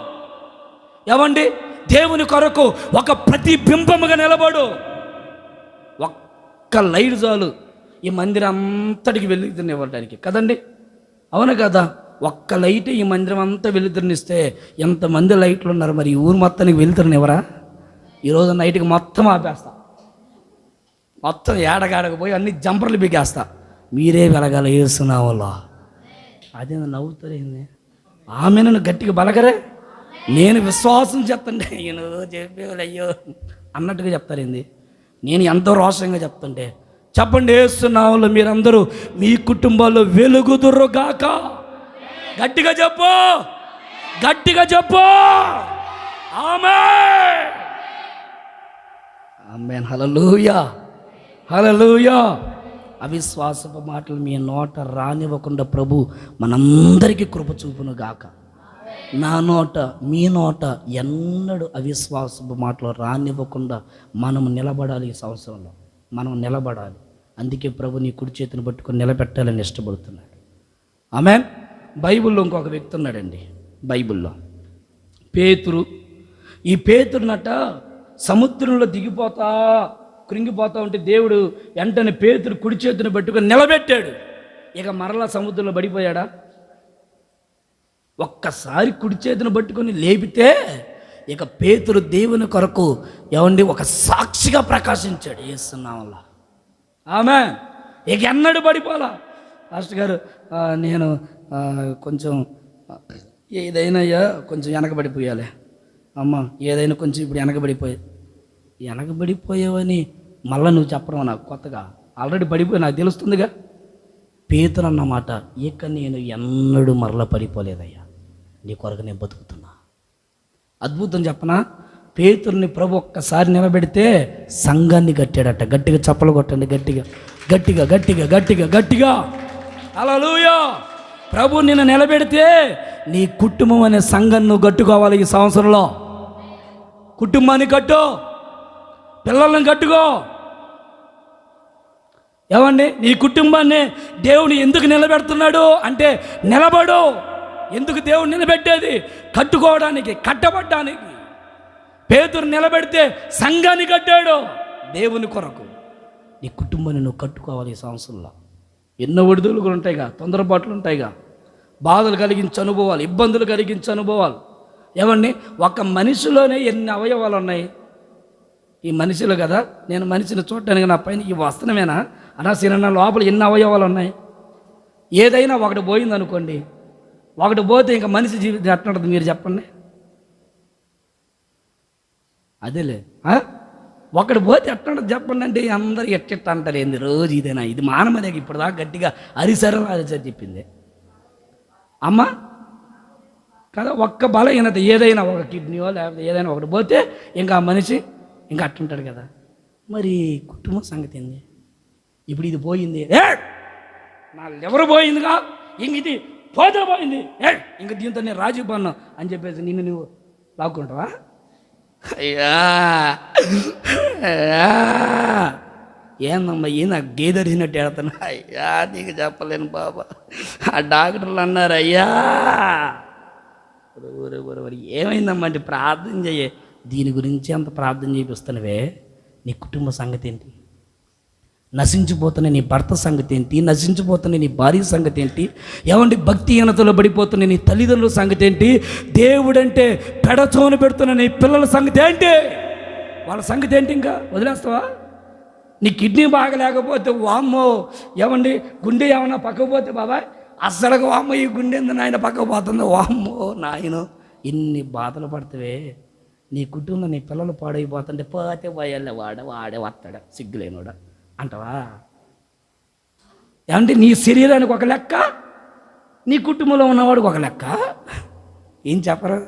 ఏమండి, దేవుని కొరకు ఒక ప్రతిబింబముగా నిలబడు. ఒక్క లైట్ చాలు ఈ మందిరం అంతటికి వెలుగుతునివ్వడానికి కదండి, అవును కదా? ఒక్క లైట్ ఈ మందిరం అంతా వెలుతురునిస్తే ఎంతమంది లైట్లు ఉన్నారు. మరి ఈ ఊరు మొత్తానికి వెలుతురునివ్వరా? ఈరోజు నైట్కి మొత్తం ఆపేస్తా, మొత్తం ఏడగాడకు పోయి అన్ని జంపర్లు బిగేస్తా. మీరే వెలగాల వేస్తున్నావులా. అదే నవ్వుతారేంది? ఆమెను గట్టిగా బలగరే, నేను విశ్వాసం చెప్తుంటే ఈయన చెప్పేవాళ్ళు అయ్యో అన్నట్టుగా చెప్తారేంది? నేను ఎంతో రోషంగా చెప్తుంటే చెప్పండి, వేస్తున్నావులో మీరందరూ మీ కుటుంబాల్లో వెలుగుదురుగాక. గట్టిగా చెప్పు, గట్టిగా చెప్పు. ఆమేన్, ఆమేన్. హల్లెలూయా, హల్లెలూయా. అవిశ్వాసపు మాటలు మీ నోట రానివ్వకుండా ప్రభు మనందరికీ కృప చూపును గాక. నా నోట, మీ నోట ఎన్నడూ అవిశ్వాసపు మాటలు రానివ్వకుండా మనం నిలబడాలి. ఈ సంవత్సరంలో మనం నిలబడాలి. అందుకే ప్రభు నీ కుడి చేతిని పట్టుకొని నిలబెట్టాలని ఇష్టపడుతున్నాడు. ఆమేన్. బైబిల్లో ఇంకొక వ్యక్తి ఉన్నాడండి. బైబిల్లో పేతురు. ఈ పేతురునట సముద్రంలో దిగిపోతా కృంగిపోతా ఉంటే దేవుడు వెంటనే పేతురు కుడి చేతిని పట్టుకొని నిలబెట్టాడు. ఇక మరలా సముద్రంలో పడిపోయాడా? ఒక్కసారి కుడి చేతిని పట్టుకొని లేపితే ఇక పేతురు దేవుని కొరకు ఏమండి ఒక సాక్షిగా ప్రకాశించాడు. యేసునామములో. ఆమేన్. ఇక ఎన్నడూ పడిపోలా. పాస్టర్ గారు నేను కొంచెం ఏదైనా కొంచెం వెనకబడిపోయాలి అమ్మ, ఏదైనా కొంచెం ఇప్పుడు వెనకబడిపోయావని మళ్ళీ నువ్వు చెప్పడం నాకు కొత్తగా. ఆల్రెడీ పడిపోయి నాకు తెలుస్తుందిగా. పేతురు అన్నమాట, ఇక నేను ఎన్నడూ మరలా పడిపోలేదయ్యా, నీ కొరకు నేను బతుకుతున్నా. అద్భుతం చెప్పనా? పేతురుని ప్రభు ఒక్కసారి నిలబెడితే సంఘాన్ని కట్టాడట. గట్టిగా చప్పలు కొట్టండి, గట్టిగా గట్టిగా గట్టిగా గట్టిగా గట్టిగా. హల్లెలూయా. ప్రభు నిన్ను నిలబెడితే నీ కుటుంబం అనే సంఘం నువ్వు కట్టుకోవాలి. ఈ సంవత్సరంలో కుటుంబాన్ని కట్టు, పిల్లలను కట్టుకో. ఏమండి, నీ కుటుంబాన్ని దేవుడు ఎందుకు నిలబెడుతున్నాడు అంటే నిలబడు. ఎందుకు దేవుడు నిలబెట్టేది? కట్టుకోవడానికి, కట్టబడ్డానికి. పేతురు నిలబెడితే సంఘాన్ని కట్టాడు దేవుని కొరకు. నీ కుటుంబాన్ని నువ్వు కట్టుకోవాలి. ఈ సంవత్సరంలో ఎన్నో ఒడిదుడుకులు ఉంటాయిగా, తొందరపాట్లు ఉంటాయిగా, బాధలు కలిగించే అనుభవాలు, ఇబ్బందులు కలిగించే అనుభవాలు. ఏమండి, ఒక మనిషిలోనే ఎన్ని అవయవాలు ఉన్నాయి. ఈ మనిషిలో కదా, నేను మనిషిని చూడటానికి నా పైన ఈ వస్త్రమేనా అనాశీన లోపల ఎన్ని అవయవాలు ఉన్నాయి. ఏదైనా ఒకటి పోయింది అనుకోండి, ఒకటి పోతే ఇంకా మనిషి జీవితం ఎట్లుంటుంది మీరు చెప్పండి. అదేలే ఒకడు పోతే ఎట్లా చెప్పండి అంటే అందరూ ఎట్ట అంటారు, ఏంది రోజు ఇదేనా, ఇది మానమనే ఇప్పుడు దాకా గట్టిగా హరిసరం హరిసరి చెప్పింది అమ్మ కదా. ఒక్క బలహీనత ఏదైనా, ఒక కిడ్నీయో లేకపోతే ఏదైనా ఒకటి పోతే ఇంకా ఆ మనిషి ఇంకా అట్టుంటాడు కదా. మరి కుటుంబం సంగతి ఏంది? ఇప్పుడు ఇది పోయింది, నా ఎవరు పోయిందిగా, ఇంక ఇది పోతే పోయింది, ఇంక దీంతో నేను రాజీ పన్ను అని చెప్పేసి నిన్ను నువ్వు లాక్కుంటావా? అయ్యా ఏందమ్మా ఈ నాకు గేదరిచినట్టు వెళ్తున్నా. అయ్యా నీకు చెప్పలేను బాబా, ఆ డాక్టర్లు అన్నారు అయ్యా ఏమైందమ్మా అంటే ప్రార్థన చెయ్యే. దీని గురించి అంత ప్రార్థన చేపిస్తున్నవే, నీ కుటుంబ సంగతి ఏంటి? నశించిపోతున్న నీ భర్త సంగతి ఏంటి? నశించిపోతున్న నీ భార్య సంగతి ఏంటి? ఏమంటే భక్తిహీనతలో పడిపోతున్న నీ తల్లిదండ్రుల సంగతి ఏంటి? దేవుడంటే పెడచోను పెడుతున్న నీ పిల్లల సంగతి ఏంటి? వాళ్ళ సంగతి ఏంటి? ఇంకా వదిలేస్తావా? నీ కిడ్నీ బాగలేకపోతే వామ్మో, ఏమండి గుండె ఏమన్నా పక్కకు పోతే బాబాయ్ అస్సలుగా వామ్మ ఈ గుండె ఎంత నాయన పక్కకు పోతుంది, వామ్మో నాయన ఎన్ని బాధలు పడతావే. నీ కుటుంబంలో నీ పిల్లలు పాడైపోతుంటే పోతే పోయాలే వాడే వస్తాడా సిగ్గులేనోడా అంటావా? ఏమంటే నీ శరీరానికి ఒక లెక్క, నీ కుటుంబంలో ఉన్నవాడికి ఒక లెక్క. ఏం చెప్పరా?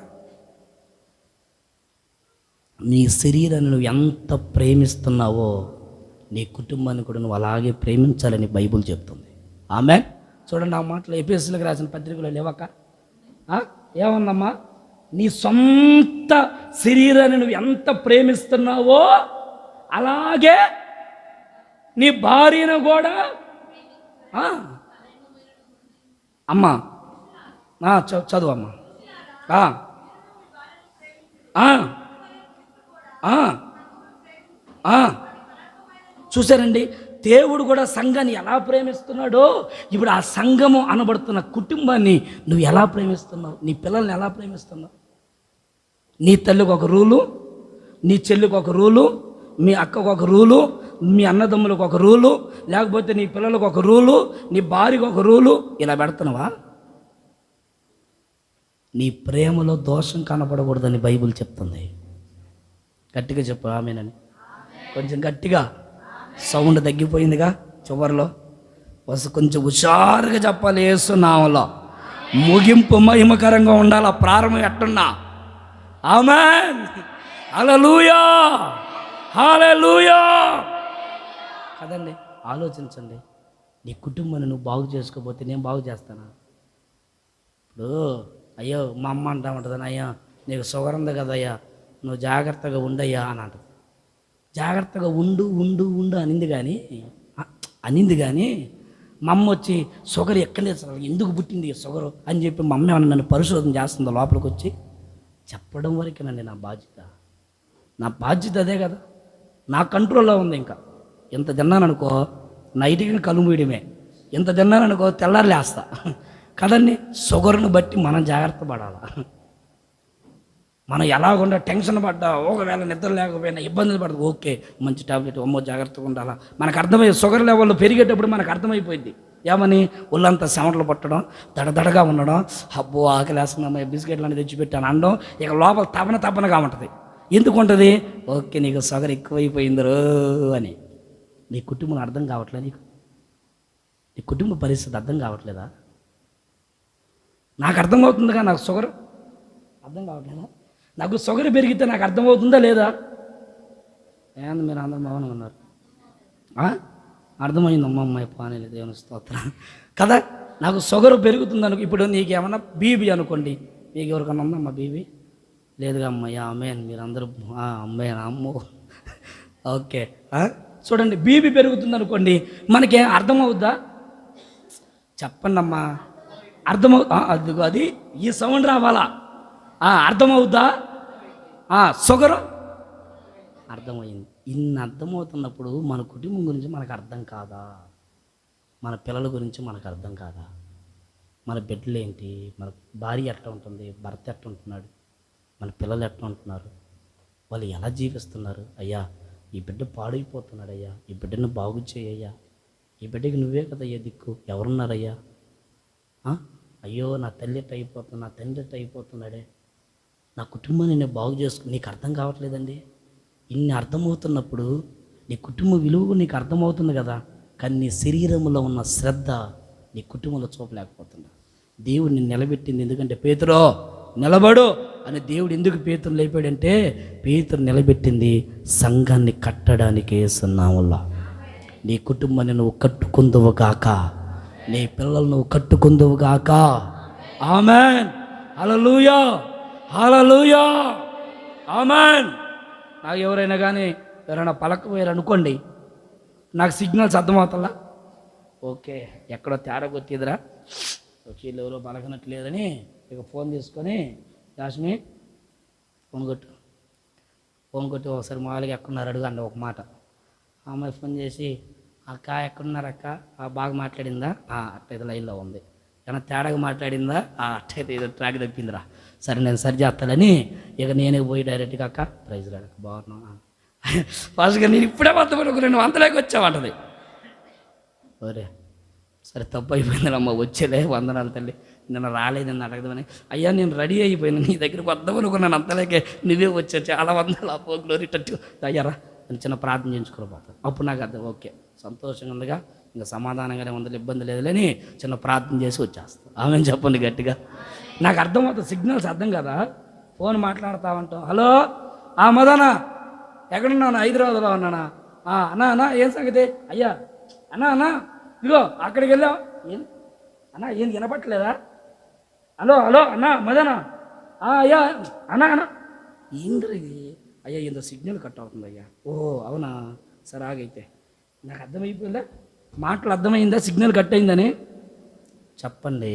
నీ శరీరాన్ని నువ్వు ఎంత ప్రేమిస్తున్నావో నీ కుటుంబాన్ని కూడా నువ్వు అలాగే ప్రేమించాలని బైబుల్ చెప్తుంది. ఆమెన్. చూడండి ఆ మాటలు ఎఫెసీయులకు రాసిన పత్రికలో లేవక ఏముందమ్మా? నీ సొంత శరీరాన్ని నువ్వు ఎంత ప్రేమిస్తున్నావో అలాగే నీ భార్యను కూడా అమ్మా చదువు అమ్మా. చూసారండి, దేవుడు కూడా సంఘాన్ని ఎలా ప్రేమిస్తున్నాడో ఇప్పుడు ఆ సంఘము అనబడుతున్న కుటుంబాన్ని నువ్వు ఎలా ప్రేమిస్తున్నావు? నీ పిల్లల్ని ఎలా ప్రేమిస్తున్నావు? నీ తల్లికి ఒక రూలు, నీ చెల్లికి ఒక రూలు, మీ అక్కకు ఒక రూలు, మీ అన్నదమ్ములకు ఒక రూలు, లేకపోతే నీ పిల్లలకు ఒక రూలు, నీ భార్యకు ఒక రూలు, ఇలా పెడుతున్నావా? నీ ప్రేమలో దోషం కనపడకూడదని బైబిల్ చెప్తుంది. గట్టిగా చెప్పు ఆమెనని. కొంచెం గట్టిగా, సౌండ్ తగ్గిపోయిందిగా చివరిలో. కొంచెం హుషారుగా చెప్పాలి. యేసునామములో ముగింపు మహిమకరంగా ఉండాలి. ప్రారంభం ఎట్టున్నా ఆమేన్, హల్లెలూయా, హల్లెలూయా కదండి. ఆలోచించండి, నీ కుటుంబాన్ని నువ్వు బాగు చేసుకోకపోతే నేను బాగు చేస్తానా? ఇప్పుడు అయ్యో మా అమ్మ అంటా ఉంటుందని, అయ్యా నీకు షుగర్ ఉంది కదయ్యా, నువ్వు జాగ్రత్తగా ఉండయ్యా అని అంటుంది. జాగ్రత్తగా ఉండు ఉండు ఉండు అనింది కానీ మా అమ్మ వచ్చి షుగర్ ఎక్కడే ఎందుకు పుట్టింది షుగరు అని చెప్పి మా అమ్మ ఏమన్నా నన్ను పరిశోధన చేస్తుందో లోపలికి వచ్చి చెప్పడం వరకేనండి నా బాధ్యత అదే కదా. నా కంట్రోల్లో ఉంది. ఇంకా ఎంత తిన్నాననుకో నైట్కి కళ్ళు మూయడమే, ఎంత తిన్నాననుకో తెల్లారి లేస్తా కదండి. షుగర్ను బట్టి మనం జాగ్రత్త పడాలా. మనం ఎలాగుండా టెన్షన్ పడ్డా, ఒకవేళ నిద్ర లేకపోయినా ఇబ్బందులు పడదు, ఓకే మంచి టాబ్లెట్, అమ్మో జాగ్రత్తగా ఉండాలా. మనకు అర్థమయ్యే షుగర్ లెవెల్లో పెరిగేటప్పుడు మనకు అర్థమైపోయింది. ఏమని? ఒళ్ళంతా చెమటలు పట్టడం, దడదడగా ఉండడం, అబ్బో ఆకలేస్తున్నామో బిస్కెట్లు అని తెచ్చిపెట్టాను అనడం, ఇక లోపల తపనగా ఉంటుంది. ఎందుకు ఉంటుంది? ఓకే నీకు షుగర్ ఎక్కువైపోయిందిరో అని. నీ కుటుంబం అర్థం కావట్లేదు నీకు? నీ కుటుంబ పరిస్థితి అర్థం కావట్లేదా? నాకు అర్థమవుతుందిగా, నాకు షుగర్ అర్థం కావట్లేదా? నాకు షుగర్ పెరిగితే నాకు అర్థమవుతుందా లేదా? ఏంది మీరు అందరూ మౌనంగా ఉన్నారు? అర్థమైందమ్మా అమ్మాయి పానీలు దేవుని స్తోత్రం కదా. నాకు షుగర్ పెరుగుతుంది అనుకో. ఇప్పుడు నీకు ఏమన్నా బీబీ అనుకోండి, మీకు ఎవరికన్నా ఉందమ్మా బీబీ? లేదుగా అమ్మాయి అమ్మాయి మీరు అందరూ అమ్మాయి అమ్మో ఓకే. చూడండి, బీబీ పెరుగుతుంది అనుకోండి, మనకేం అర్థమవుద్దా? చెప్పండి అమ్మా, అర్థమవు అది ఈ సౌండ్ రావాలా? అర్థమవుద్దా? షుగరు అర్థమైంది. ఇన్ని అర్థమవుతున్నప్పుడు మన కుటుంబం గురించి మనకు అర్థం కాదా? మన పిల్లల గురించి మనకు అర్థం కాదా? మన బిడ్డలు ఏంటి, మన భార్య ఎట్లా ఉంటుంది, భర్త ఎట్లా ఉంటున్నాడు, మన పిల్లలు ఎట్లా ఉంటున్నారు, వాళ్ళు ఎలా జీవిస్తున్నారు? అయ్యా ఈ బిడ్డ పాడైపోతున్నాడు, అయ్యా ఈ బిడ్డను బాగు చేయయ్యా, ఈ బిడ్డకి నువ్వే కదా అయ్యా దిక్కు, ఎవరున్నారయ్యా? అయ్యో నా తల్లి ఎట్ట అయిపోతుంది, నా తండ్రి ఎట్ట అయిపోతున్నాడే, నా కుటుంబాన్ని నేను బాగు చేసుకుని నీకు అర్థం కావట్లేదండి. ఇన్ని అర్థమవుతున్నప్పుడు నీ కుటుంబ విలువ నీకు అర్థమవుతుంది కదా, కానీ నీ శరీరంలో ఉన్న శ్రద్ధ నీ కుటుంబంలో చూపలేకపోతున్నా. దేవుడిని నిలబెట్టింది ఎందుకంటే, పేతురో నిలబడు అని దేవుడు ఎందుకు పేతురు లేపాడంటే, పేతురు నిలబెట్టింది సంఘాన్ని కట్టడానికి యేసునామములో. నీ కుటుంబాన్ని నువ్వు కట్టుకుందువు గాక, నీ పిల్లలు నువ్వు కట్టుకుందువు గాక. ఆమెన్, హల్లెలూయా, హల్లెలూయా, ఆమెన్. నాకు ఎవరైనా కానీ ఎవరైనా పలకపోయారు అనుకోండి, నాకు సిగ్నల్స్ అర్థమవుతుందా, ఓకే ఎక్కడో తేడా కొట్టిదిరా, వీళ్ళు ఎవరో పలకనట్లేదని ఇక ఫోన్ తీసుకొని, యాస్మి ఫోన్ కొట్టి ఒకసారి మామూలుగా ఎక్కడున్నారు అడుగండి ఒక మాట. ఆ అమ్మాయి ఫోన్ చేసి, అక్క ఎక్కడున్నారు అక్క, బాగా మాట్లాడిందా, అట్టయితే లైన్లో ఉంది, ఏమన్నా తేడాగా మాట్లాడిందా, అట్టయితే ఏదో ట్రాక్ తప్పిందిరా, సరే నేను సరి చేస్తానని ఇక నేనే పోయి డైరెక్ట్గా అక్క ప్రైజ్ రాడక బాగున్నా ఫాస్ట్గా నేను ఇప్పుడే మొత్తం రెండు వందలేకి వచ్చామంటది. ఒరే సరే తప్పు అయిపోయిందమ్మా, వచ్చేలే వందనాలు తల్లి, నిన్న రాలేదని అడగదామని. అయ్యా నేను రెడీ అయిపోయాను, నీ దగ్గరికి వద్దామనుకున్నాను, అంతలేకే నువ్వే వచ్చావు, చాలా వందలు అప్పో గ్లోరీ టట్టు అయ్యారా అని చిన్న ప్రార్థన చేయించుకోపోతాను. అప్పుడు నాకు అర్థం, ఓకే సంతోషంగా ఉందిగా, ఇంకా సమాధానంగానే ఉందని ఇబ్బంది లేదులేని చిన్న ప్రార్థన చేసి వచ్చేస్తాను. ఆమె చెప్పండి గట్టిగా, నాకు అర్థమవుతుంది, సిగ్నల్స్ అర్థం కదా. ఫోన్ మాట్లాడతామంటాం, హలో మదనా ఎక్కడున్నాను, హైదరాబాద్లో ఉన్నానా, అన్నా ఏం సంగతి, అయ్యా అన్నా ఇదిగో అక్కడికి వెళ్ళావు, ఏం అన్నా ఏం వినపట్లేదా, హలో అన్నా మదనా అయ్యా అన్నా ఏంద్ర ఇది, అయ్యా ఏందో సిగ్నల్ కట్ అవుతుంది అయ్యా, ఓహో అవునా సరే ఆగైతే, నాకు అర్థమైపోయిందా, మాటలు అర్థమైందా సిగ్నల్ కట్ అయిందని చెప్పండి.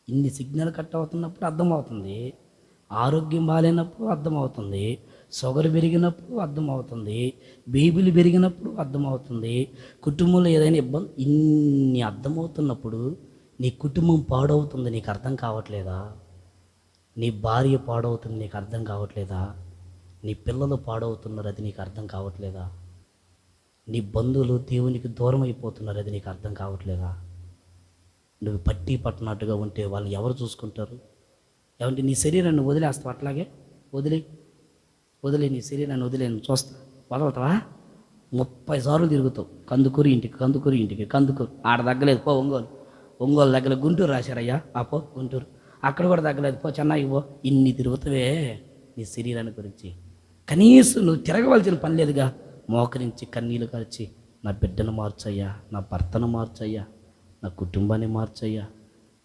ఇన్ని సిగ్నల్ కట్ అవుతున్నప్పుడు అర్థమవుతుంది, ఆరోగ్యం బాగాలేనప్పుడు అర్థమవుతుంది, షుగర్ పెరిగినప్పుడు అర్థమవుతుంది, బీపీలు పెరిగినప్పుడు అర్థమవుతుంది, కుటుంబంలో ఏదైనా ఇబ్బంది, ఇన్ని అర్థమవుతున్నప్పుడు నీ కుటుంబం పాడవుతుంది, నీకు అర్థం కావట్లేదా, నీ భార్య పాడవుతుంది నీకు అర్థం కావట్లేదా, నీ పిల్లలు పాడవుతున్నారు అది నీకు అర్థం కావట్లేదా, నీ బంధువులు దేవునికి దూరం అయిపోతున్నారు అది నీకు అర్థం కావట్లేదా, నువ్వు పట్టి పట్టినట్టుగా ఉంటే వాళ్ళు ఎవరు చూసుకుంటారు, ఏమంటే నీ శరీరాన్ని వదిలేస్తావు, అట్లాగే వదిలే నీ శరీరాన్ని వదిలేను చూస్తా, వదలతావా 30 సార్లు తిరుగుతావు, కందుకూరు ఇంటికి ఆడ తగ్గలేదు, పో ఒంగోలు దగ్గర గుంటూరు రాశారయ్యా, పో గుంటూరు, అక్కడ కూడా తగ్గలేదు, పో చెన్నైకి పో, ఇన్ని తిరుగుతావే నీ శరీరాన్ని గురించి. కనీసం నువ్వు తిరగవలసిన పని లేదుగా, మోకరించి కన్నీళ్ళు కార్చి నా బిడ్డను మార్చయ్యా, నా భర్తను మార్చయ్యా, నా కుటుంబాన్ని మార్చయ్యా,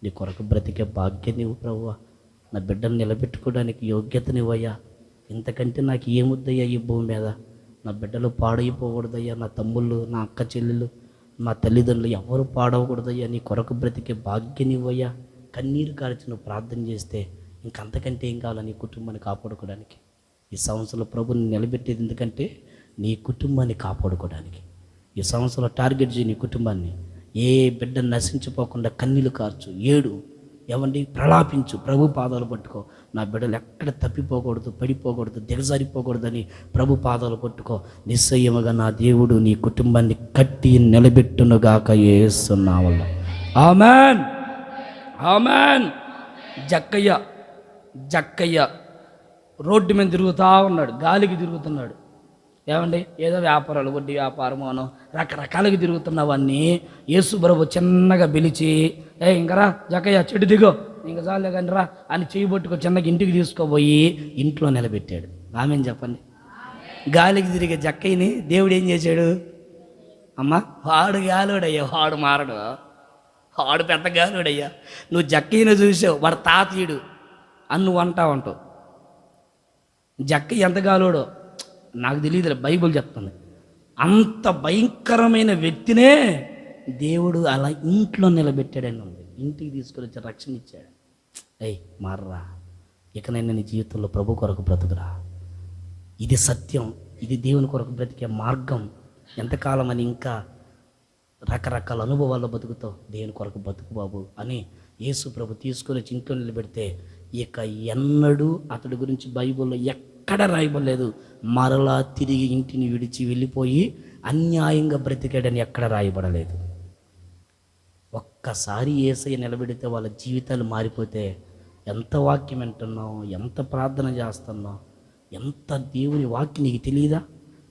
నీ కొరకు బ్రతికే భాగ్యం నీవు ప్రభువా, నా బిడ్డను నిలబెట్టుకోవడానికి యోగ్యతనివ్వయ్యా, ఇంతకంటే నాకు ఏముద్దయ్యా ఈ భూమి మీద, నా బిడ్డలు పాడైపోకూడదయ్యా, నా తమ్ముళ్ళు నా అక్క చెల్లెళ్ళు నా తల్లిదండ్రులు ఎవరు పాడవకూడదయ్యా, నీ కొరకు బ్రతికే భాగ్యనివ్వయ్యా. కన్నీరు కార్చి నువ్వు ప్రార్థన చేస్తే ఇంకంతకంటే ఏం కావాలా నీ కుటుంబాన్ని కాపాడుకోవడానికి. ఈ సంవత్సరంలో ప్రభుని నిలబెట్టేది ఎందుకంటే నీ కుటుంబాన్ని కాపాడుకోవడానికి. ఈ సంవత్సరంలో టార్గెట్ చేయి నీ కుటుంబాన్ని, ఏ బిడ్డ నశించిపోకుండా కన్నీళ్ళు కార్చు, ఏడు, ఏమండి ప్రలాపించు, ప్రభు పాదాలు పట్టుకో, నా బిడ్డలు ఎక్కడ తప్పిపోకూడదు, పడిపోకూడదు, దిగజారిపోకూడదని ప్రభు పాదాలు పట్టుకో. నిశ్చయముగా నా దేవుడు నీ కుటుంబాన్ని కట్టి నిలబెట్టునుగాక యేసు నామములో. ఆమేన్, ఆమేన్. జక్కయ్య రోడ్డు మీద తిరుగుతూ ఉన్నాడు, గాలికి తిరుగుతున్నాడు. ఏమండి ఏదో వ్యాపారాలు, వడ్డీ వ్యాపారమోనో రకరకాలుగా తిరుగుతున్నవన్నీ యేసు ప్రభు చిన్నగా పిలిచి, ఇంకరా జక్కయ్య చెట్టు దిగో, ఇంక చాలే కానీ రా అని చేయబట్టుకో చిన్నగా ఇంటికి తీసుకోపోయి ఇంట్లో నిలబెట్టాడు. ఆమెను చెప్పండి. గాలికి తిరిగే జక్కయ్యని దేవుడు ఏం చేశాడు? అమ్మా వాడు గాలుడయ్యా, వాడు మారడు, వాడు పెద్ద గాలుడయ్యా. నువ్వు జక్కయ్యను చూసావు, వాడు తాతీయుడు అని నువ్వు అంటావు. జక్కయ్య ఎంత గాలుడో నాకు తెలియదు, బైబిల్ చెప్తుంది. అంత భయంకరమైన వ్యక్తినే దేవుడు అలా ఇంట్లో నిలబెట్టాడని ఉంది. ఇంటికి తీసుకొని వచ్చి రక్షణ ఇచ్చాడు. మారరా, ఇకనైనా నీ జీవితంలో ప్రభు కొరకు బ్రతుకురా, ఇది సత్యం, ఇది దేవుని కొరకు బ్రతికే మార్గం. ఎంతకాలం అని ఇంకా రకరకాల అనుభవాల్లో బతుకుతావు, దేవుని కొరకు బతుకు బాబు అని యేసు ప్రభు తీసుకొని వచ్చి ఇంట్లో నిలబెడితే ఇక ఎన్నడూ అతడి గురించి బైబిల్లో ఎక్కడ రాయబడలేదు మరలా తిరిగి ఇంటిని విడిచి వెళ్ళిపోయి అన్యాయంగా బ్రతికాడని ఎక్కడ రాయబడలేదు. ఒక్కసారి యేసయ్య నిలబెడితే వాళ్ళ జీవితాలు మారిపోతే ఎంత వాక్యం వింటున్నాం, ఎంత ప్రార్థన చేస్తున్నాం, ఎంత దేవుని వాక్యం నీకు తెలియదా?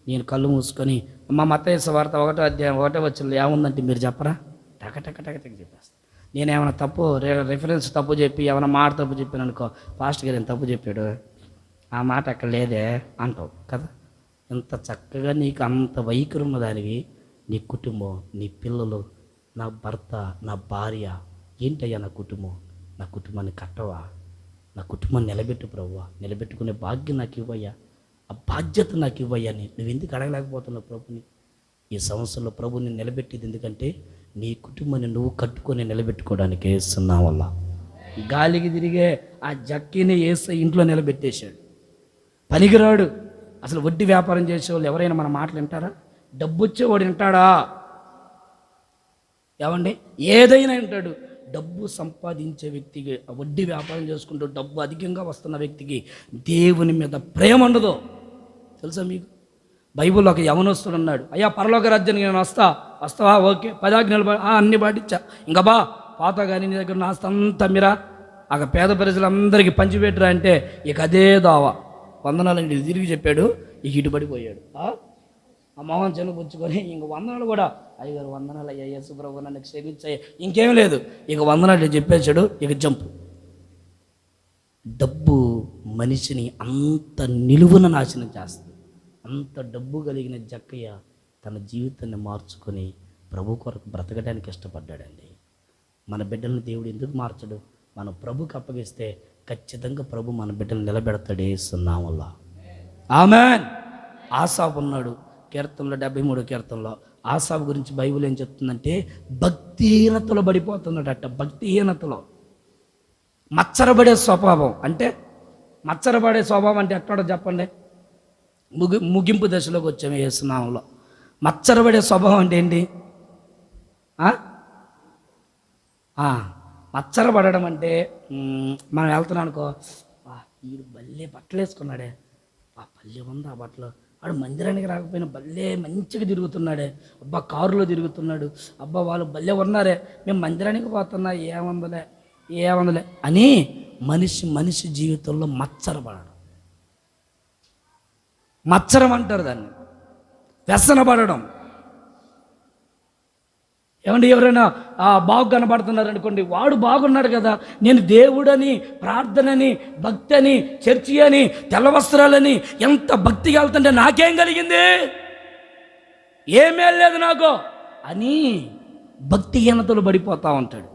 నేను కళ్ళు మూసుకొని మా మత్తయి సువార్త 1వ అధ్యాయం 1వ వచనంలో ఏముందంటే మీరు చెప్పరా? టక టక టక టక చెప్పేస్తాను. నేను ఏమైనా తప్పు రిఫరెన్స్ తప్పు చెప్పి ఏమైనా మాట తప్పు చెప్పాను అనుకో, పాస్టర్ గారు తప్పు చెప్పాడు, ఆ మాట అక్కడ లేదే అంటావు కదా. ఎంత చక్కగా నీకు అంత వైఖరి ఉన్నదానివి, నీ కుటుంబం, నీ పిల్లలు, నా భర్త, నా భార్య, ఏంటయ్యా నా కుటుంబం, నా కుటుంబాన్ని కట్టవా, నా కుటుంబాన్ని నిలబెట్టు ప్రభువా, నిలబెట్టుకునే భాగ్యం నాకు ఇవ్వయ్యా, ఆ బాధ్యత నాకు ఇవ్వయ్యా అని నువ్వు ఎందుకు అడగలేకపోతున్నావు ప్రభుని? ఈ సంవత్సరంలో ప్రభుని నిలబెట్టేది ఎందుకంటే నీ కుటుంబాన్ని నువ్వు కట్టుకొని నిలబెట్టుకోవడానికి వేస్తున్నా వల్ల. గాలికి తిరిగే ఆ జక్కీని వేస్తే ఇంట్లో నిలబెట్టేశాడు. పనికిరాడు. అసలు వడ్డీ వ్యాపారం చేసేవాళ్ళు ఎవరైనా మన మాటలు వింటారా? డబ్బు వచ్చేవాడు వింటాడా? ఏమండి, ఏదైనా వింటాడు. డబ్బు సంపాదించే వ్యక్తికి, వడ్డీ వ్యాపారం చేసుకుంటూ డబ్బు అధికంగా వస్తున్న వ్యక్తికి దేవుని మీద ప్రేమ ఉండదు. తెలుసా మీకు? బైబిల్లో ఒక యవనస్తుడు ఉన్నాడు. అయ్యా పరలోక రాజ్యానికి నేను వస్తావా? ఓకే, 10 ఆజ్ఞలు అన్ని పాటించా, ఇంకా పాత కానీ నీ దగ్గర నాస్తి అంతా మీరా ఆ పేద ప్రజలందరికీ పంచిపెట్టరా అంటే ఇక అదే దావా, వందనాలండి తిరిగి చెప్పాడు, ఇక ఇటు పడిపోయాడు. ఆ మొహం చెనుపుచ్చుకొని ఇంక వందనాలు కూడా, అయ్యగారు వందనాలు అయ్యా, యేసు ప్రభు నన్ను క్షమించాయి, ఇంకేం లేదు, ఇక వందనాలు చెప్పేశాడు, ఇక జంపు. డబ్బు మనిషిని అంత నిలువున నాశనం చేస్తుంది. అంత డబ్బు కలిగిన జక్కయ్య తన జీవితాన్ని మార్చుకొని ప్రభు కొరకు బ్రతకడానికి ఇష్టపడ్డాడండి. మన బిడ్డలను దేవుడు ఎందుకు మార్చడు? మనం ప్రభుకి అప్పగిస్తే ఖచ్చితంగా ప్రభు మన బిడ్డలు నిలబెడతాడే సున్నా వల్ల. ఆమెన్. ఆసాపు ఉన్నాడు. కీర్తనలో 73 కీర్తనలో ఆసాపు గురించి బైబిల్ ఏం చెప్తుందంటే భక్తిహీనతలో పడిపోతున్నాడట. భక్తిహీనతలో మచ్చరబడే స్వభావం అంటే, మచ్చరబడే స్వభావం అంటే ఎక్కడో చెప్పండి. ముగింపు దశలోకి వచ్చాము యేసునామంలో. మచ్చరబడే స్వభావం అంటే ఏంటి? మచ్చరపడడం అంటే మనం వెళ్తున్నాం అనుకో, వీడు భలే బట్టలు వేసుకున్నాడే, భలే ఉంది ఆ బట్టలు, వాడు మందిరానికి రాకపోయినా భలే మంచిగా తిరుగుతున్నాడే, అబ్బా కారులో తిరుగుతున్నాడు, అబ్బా వాళ్ళు భలే ఉన్నారే, మేము మందిరానికి పోతున్నా, ఏమందలే అని మనిషి జీవితంలో మచ్చరపడడం. మచ్చరం అంటారు దాన్ని, వ్యసనపడడం. ఏమండి, ఎవరైనా బాగు కనబడుతున్నారు అనుకోండి, వాడు బాగున్నాడు కదా, నేను దేవుడని, ప్రార్థనని, భక్తి అని, చర్చి అని, తెల్ల వస్త్రాలని ఎంత భక్తిగా వెళ్తుంటే నాకేం కలిగింది, ఏమేం లేదు నాకు అని భక్తిహీనతలు పడిపోతూ ఉంటాడు.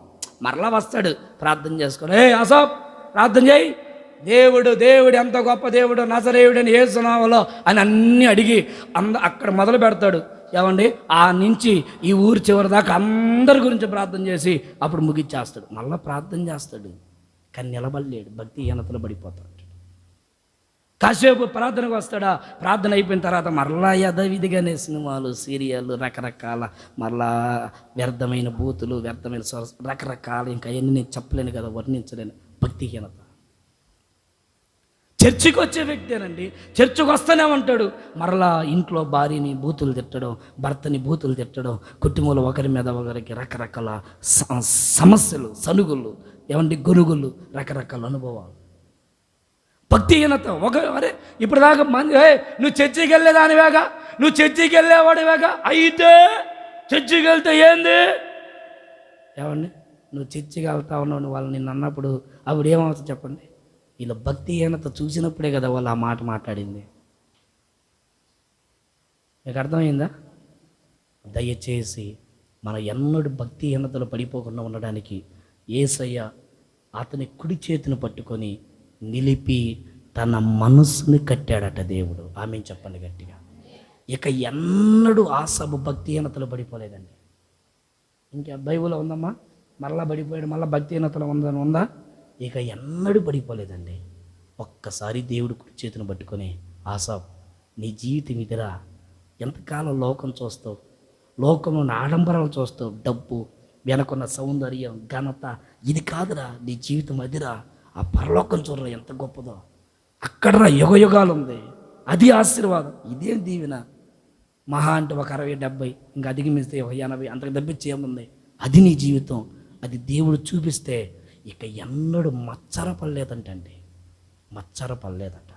మరలా వస్తాడు ప్రార్థన చేసుకొని, అసాప్ ప్రార్థన చేయి, దేవుడు ఎంత గొప్ప దేవుడు, నజరేయుడని యేసు నామములో అని అన్నీ అడిగి అక్కడ మొదలు పెడతాడు. ఏమండి, ఆ నుంచి ఈ ఊరు చివరి దాకా అందరి గురించి ప్రార్థన చేసి అప్పుడు ముగిచ్చేస్తాడు. మళ్ళీ ప్రార్థన చేస్తాడు, కానీ నిలబడలేడు, భక్తిహీనతలో పడిపోతాడు. కాసేపు ప్రార్థనకు వస్తాడా, ప్రార్థన అయిపోయిన తర్వాత మరలా యథావిధిగానే సినిమాలు, సీరియళ్ళు, రకరకాల మరలా వ్యర్థమైన బూతులు, వ్యర్థమైన రకరకాల, ఇంకా అవన్నీ నేను చెప్పలేను కదా, వర్ణించలేను. భక్తిహీనత. చర్చికి వచ్చే వ్యక్తేనండి, చర్చికి వస్తూనే ఉంటాడు, మరలా ఇంట్లో భార్యని బూతులు తిట్టడం, భర్తని బూతులు తిట్టడం, కుటుంబంలో ఒకరి మీద ఒకరికి రకరకాల సమస్యలు, సనుగులు, ఏమండి గొనుగులు, రకరకాల అనుభవాలు. భక్తిహీనత. అరే ఇప్పుడు దాకా నువ్వు చర్చికి వెళ్ళేదానివేగా, నువ్వు చర్చికి వెళ్ళేవాడివేగా, అయితే చర్చికి వెళ్తే ఏంది? ఏమండి, నువ్వు చర్చికి వెళ్తా ఉన్నావు, వాళ్ళు నిన్ను అన్నప్పుడు అప్పుడు ఏమవుతుంది చెప్పండి? వీళ్ళ భక్తిహీనత చూసినప్పుడే కదా వాళ్ళు ఆ మాట మాట్లాడింది. మీకు అర్థమైందా? దయచేసి మన ఎన్నడూ భక్తిహీనతలు పడిపోకుండా ఉండడానికి యేసయ్య అతని కుడి చేతిని పట్టుకొని నిలిపి తన మనస్సుని కట్టాడట దేవుడు. ఆమె చెప్పండి గట్టిగా. ఇక ఎన్నడూ ఆసాబు భక్తిహీనతలు పడిపోలేదండి. ఇంకా బైబిల్లో ఉందమ్మా, మరలా పడిపోయాడు, మళ్ళీ భక్తిహీనతలు ఉందా? ఇక ఎన్నడూ పడిపోలేదండి. ఒక్కసారి దేవుడు కుడి చేతిని పట్టుకొని, ఆసాబ్ నీ జీవితం ఇదిరా, ఎంతకాలం లోకం చూస్తావు, లోకంలో ఆడంబరాలు చూస్తావు, డబ్బు వెనకున్న సౌందర్యం, ఘనత, ఇది కాదురా నీ జీవితం, అదిరా ఆ పరలోకం చూడరా ఎంత గొప్పదో, అక్కడరా యుగయుగాలు ఉంది, అది ఆశీర్వాదం, ఇదేం దీవెన. మహా అంటే ఒక 60-70, ఇంకా అధిగమిస్తే 80, అంతకు తప్పించి ఏముంది? అది నీ జీవితం, అది దేవుడు చూపిస్తే ఇక ఎన్నడూ మచ్చరపడలేదంటండి, మచ్చరపడలేదట.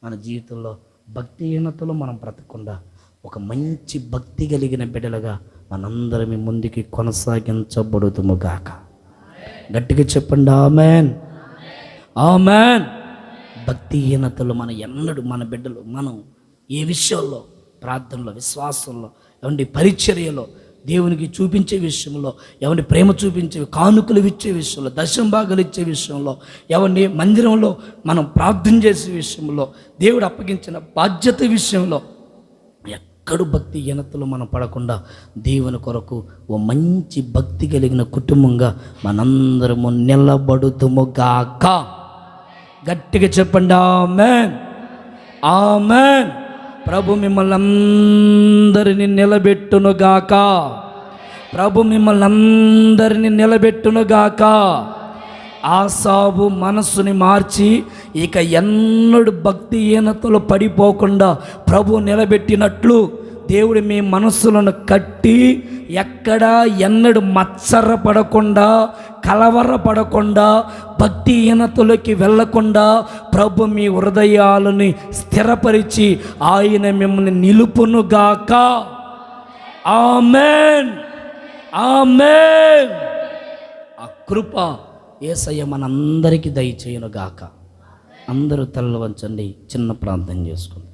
మన జీవితంలో భక్తిహీనతలో మనం బ్రతకకుండా ఒక మంచి భక్తి కలిగిన బిడ్డలుగా మనందరం ముందుకి కొనసాగించబడుతుము గాక. గట్టిగా చెప్పండి ఆమేన్, ఆమేన్. భక్తిహీనతలో మన బిడ్డలు మనం ఏ విషయంలో, ప్రార్థనలో, విశ్వాసంలో, ఏమండి పరిచర్యలో, దేవునికి చూపించే విషయంలో, ఎవరిని ప్రేమ చూపించే, కానుకలు ఇచ్చే విషయంలో, దశంభాగాలు ఇచ్చే విషయంలో, ఎవరిని మందిరంలో మనం ప్రార్థన చేసే విషయంలో, దేవుడు అప్పగించిన బాధ్యత విషయంలో ఎక్కడు భక్తిహీనతలో మనం పడకుండా దేవుని కొరకు ఓ మంచి భక్తి కలిగిన కుటుంబంగా మనందరము నిలబడుతుము గాక. గట్టిగా చెప్పండి ఆమేన్, ఆమేన్. ప్రభు మిమ్మల్ని అందరినీ నిలబెట్టునుగాక, ప్రభు మిమ్మల్ని అందరినీ నిలబెట్టునుగాక. ఆసాబు మనస్సుని మార్చి ఇక ఎన్నడూ భక్తిహీనతలో పడిపోకుండా ప్రభు నిలబెట్టినట్లు దేవుడు మీ మనస్సులను కట్టి ఎక్కడా ఎన్నడూ మత్సరపడకుండా, కలవరపడకుండా, భక్తిహీనతలోకి వెళ్ళకుండా ప్రభు మీ హృదయాలని స్థిరపరిచి ఆయన మిమ్మల్ని నిలుపునుగాక. ఆమేన్, ఆమేన్. ఆ కృప యేసయ్య మనందరికీ దయచేయునుగాక. అందరూ తలలు వంచండి, చిన్న ప్రార్థన చేసుకుందాం.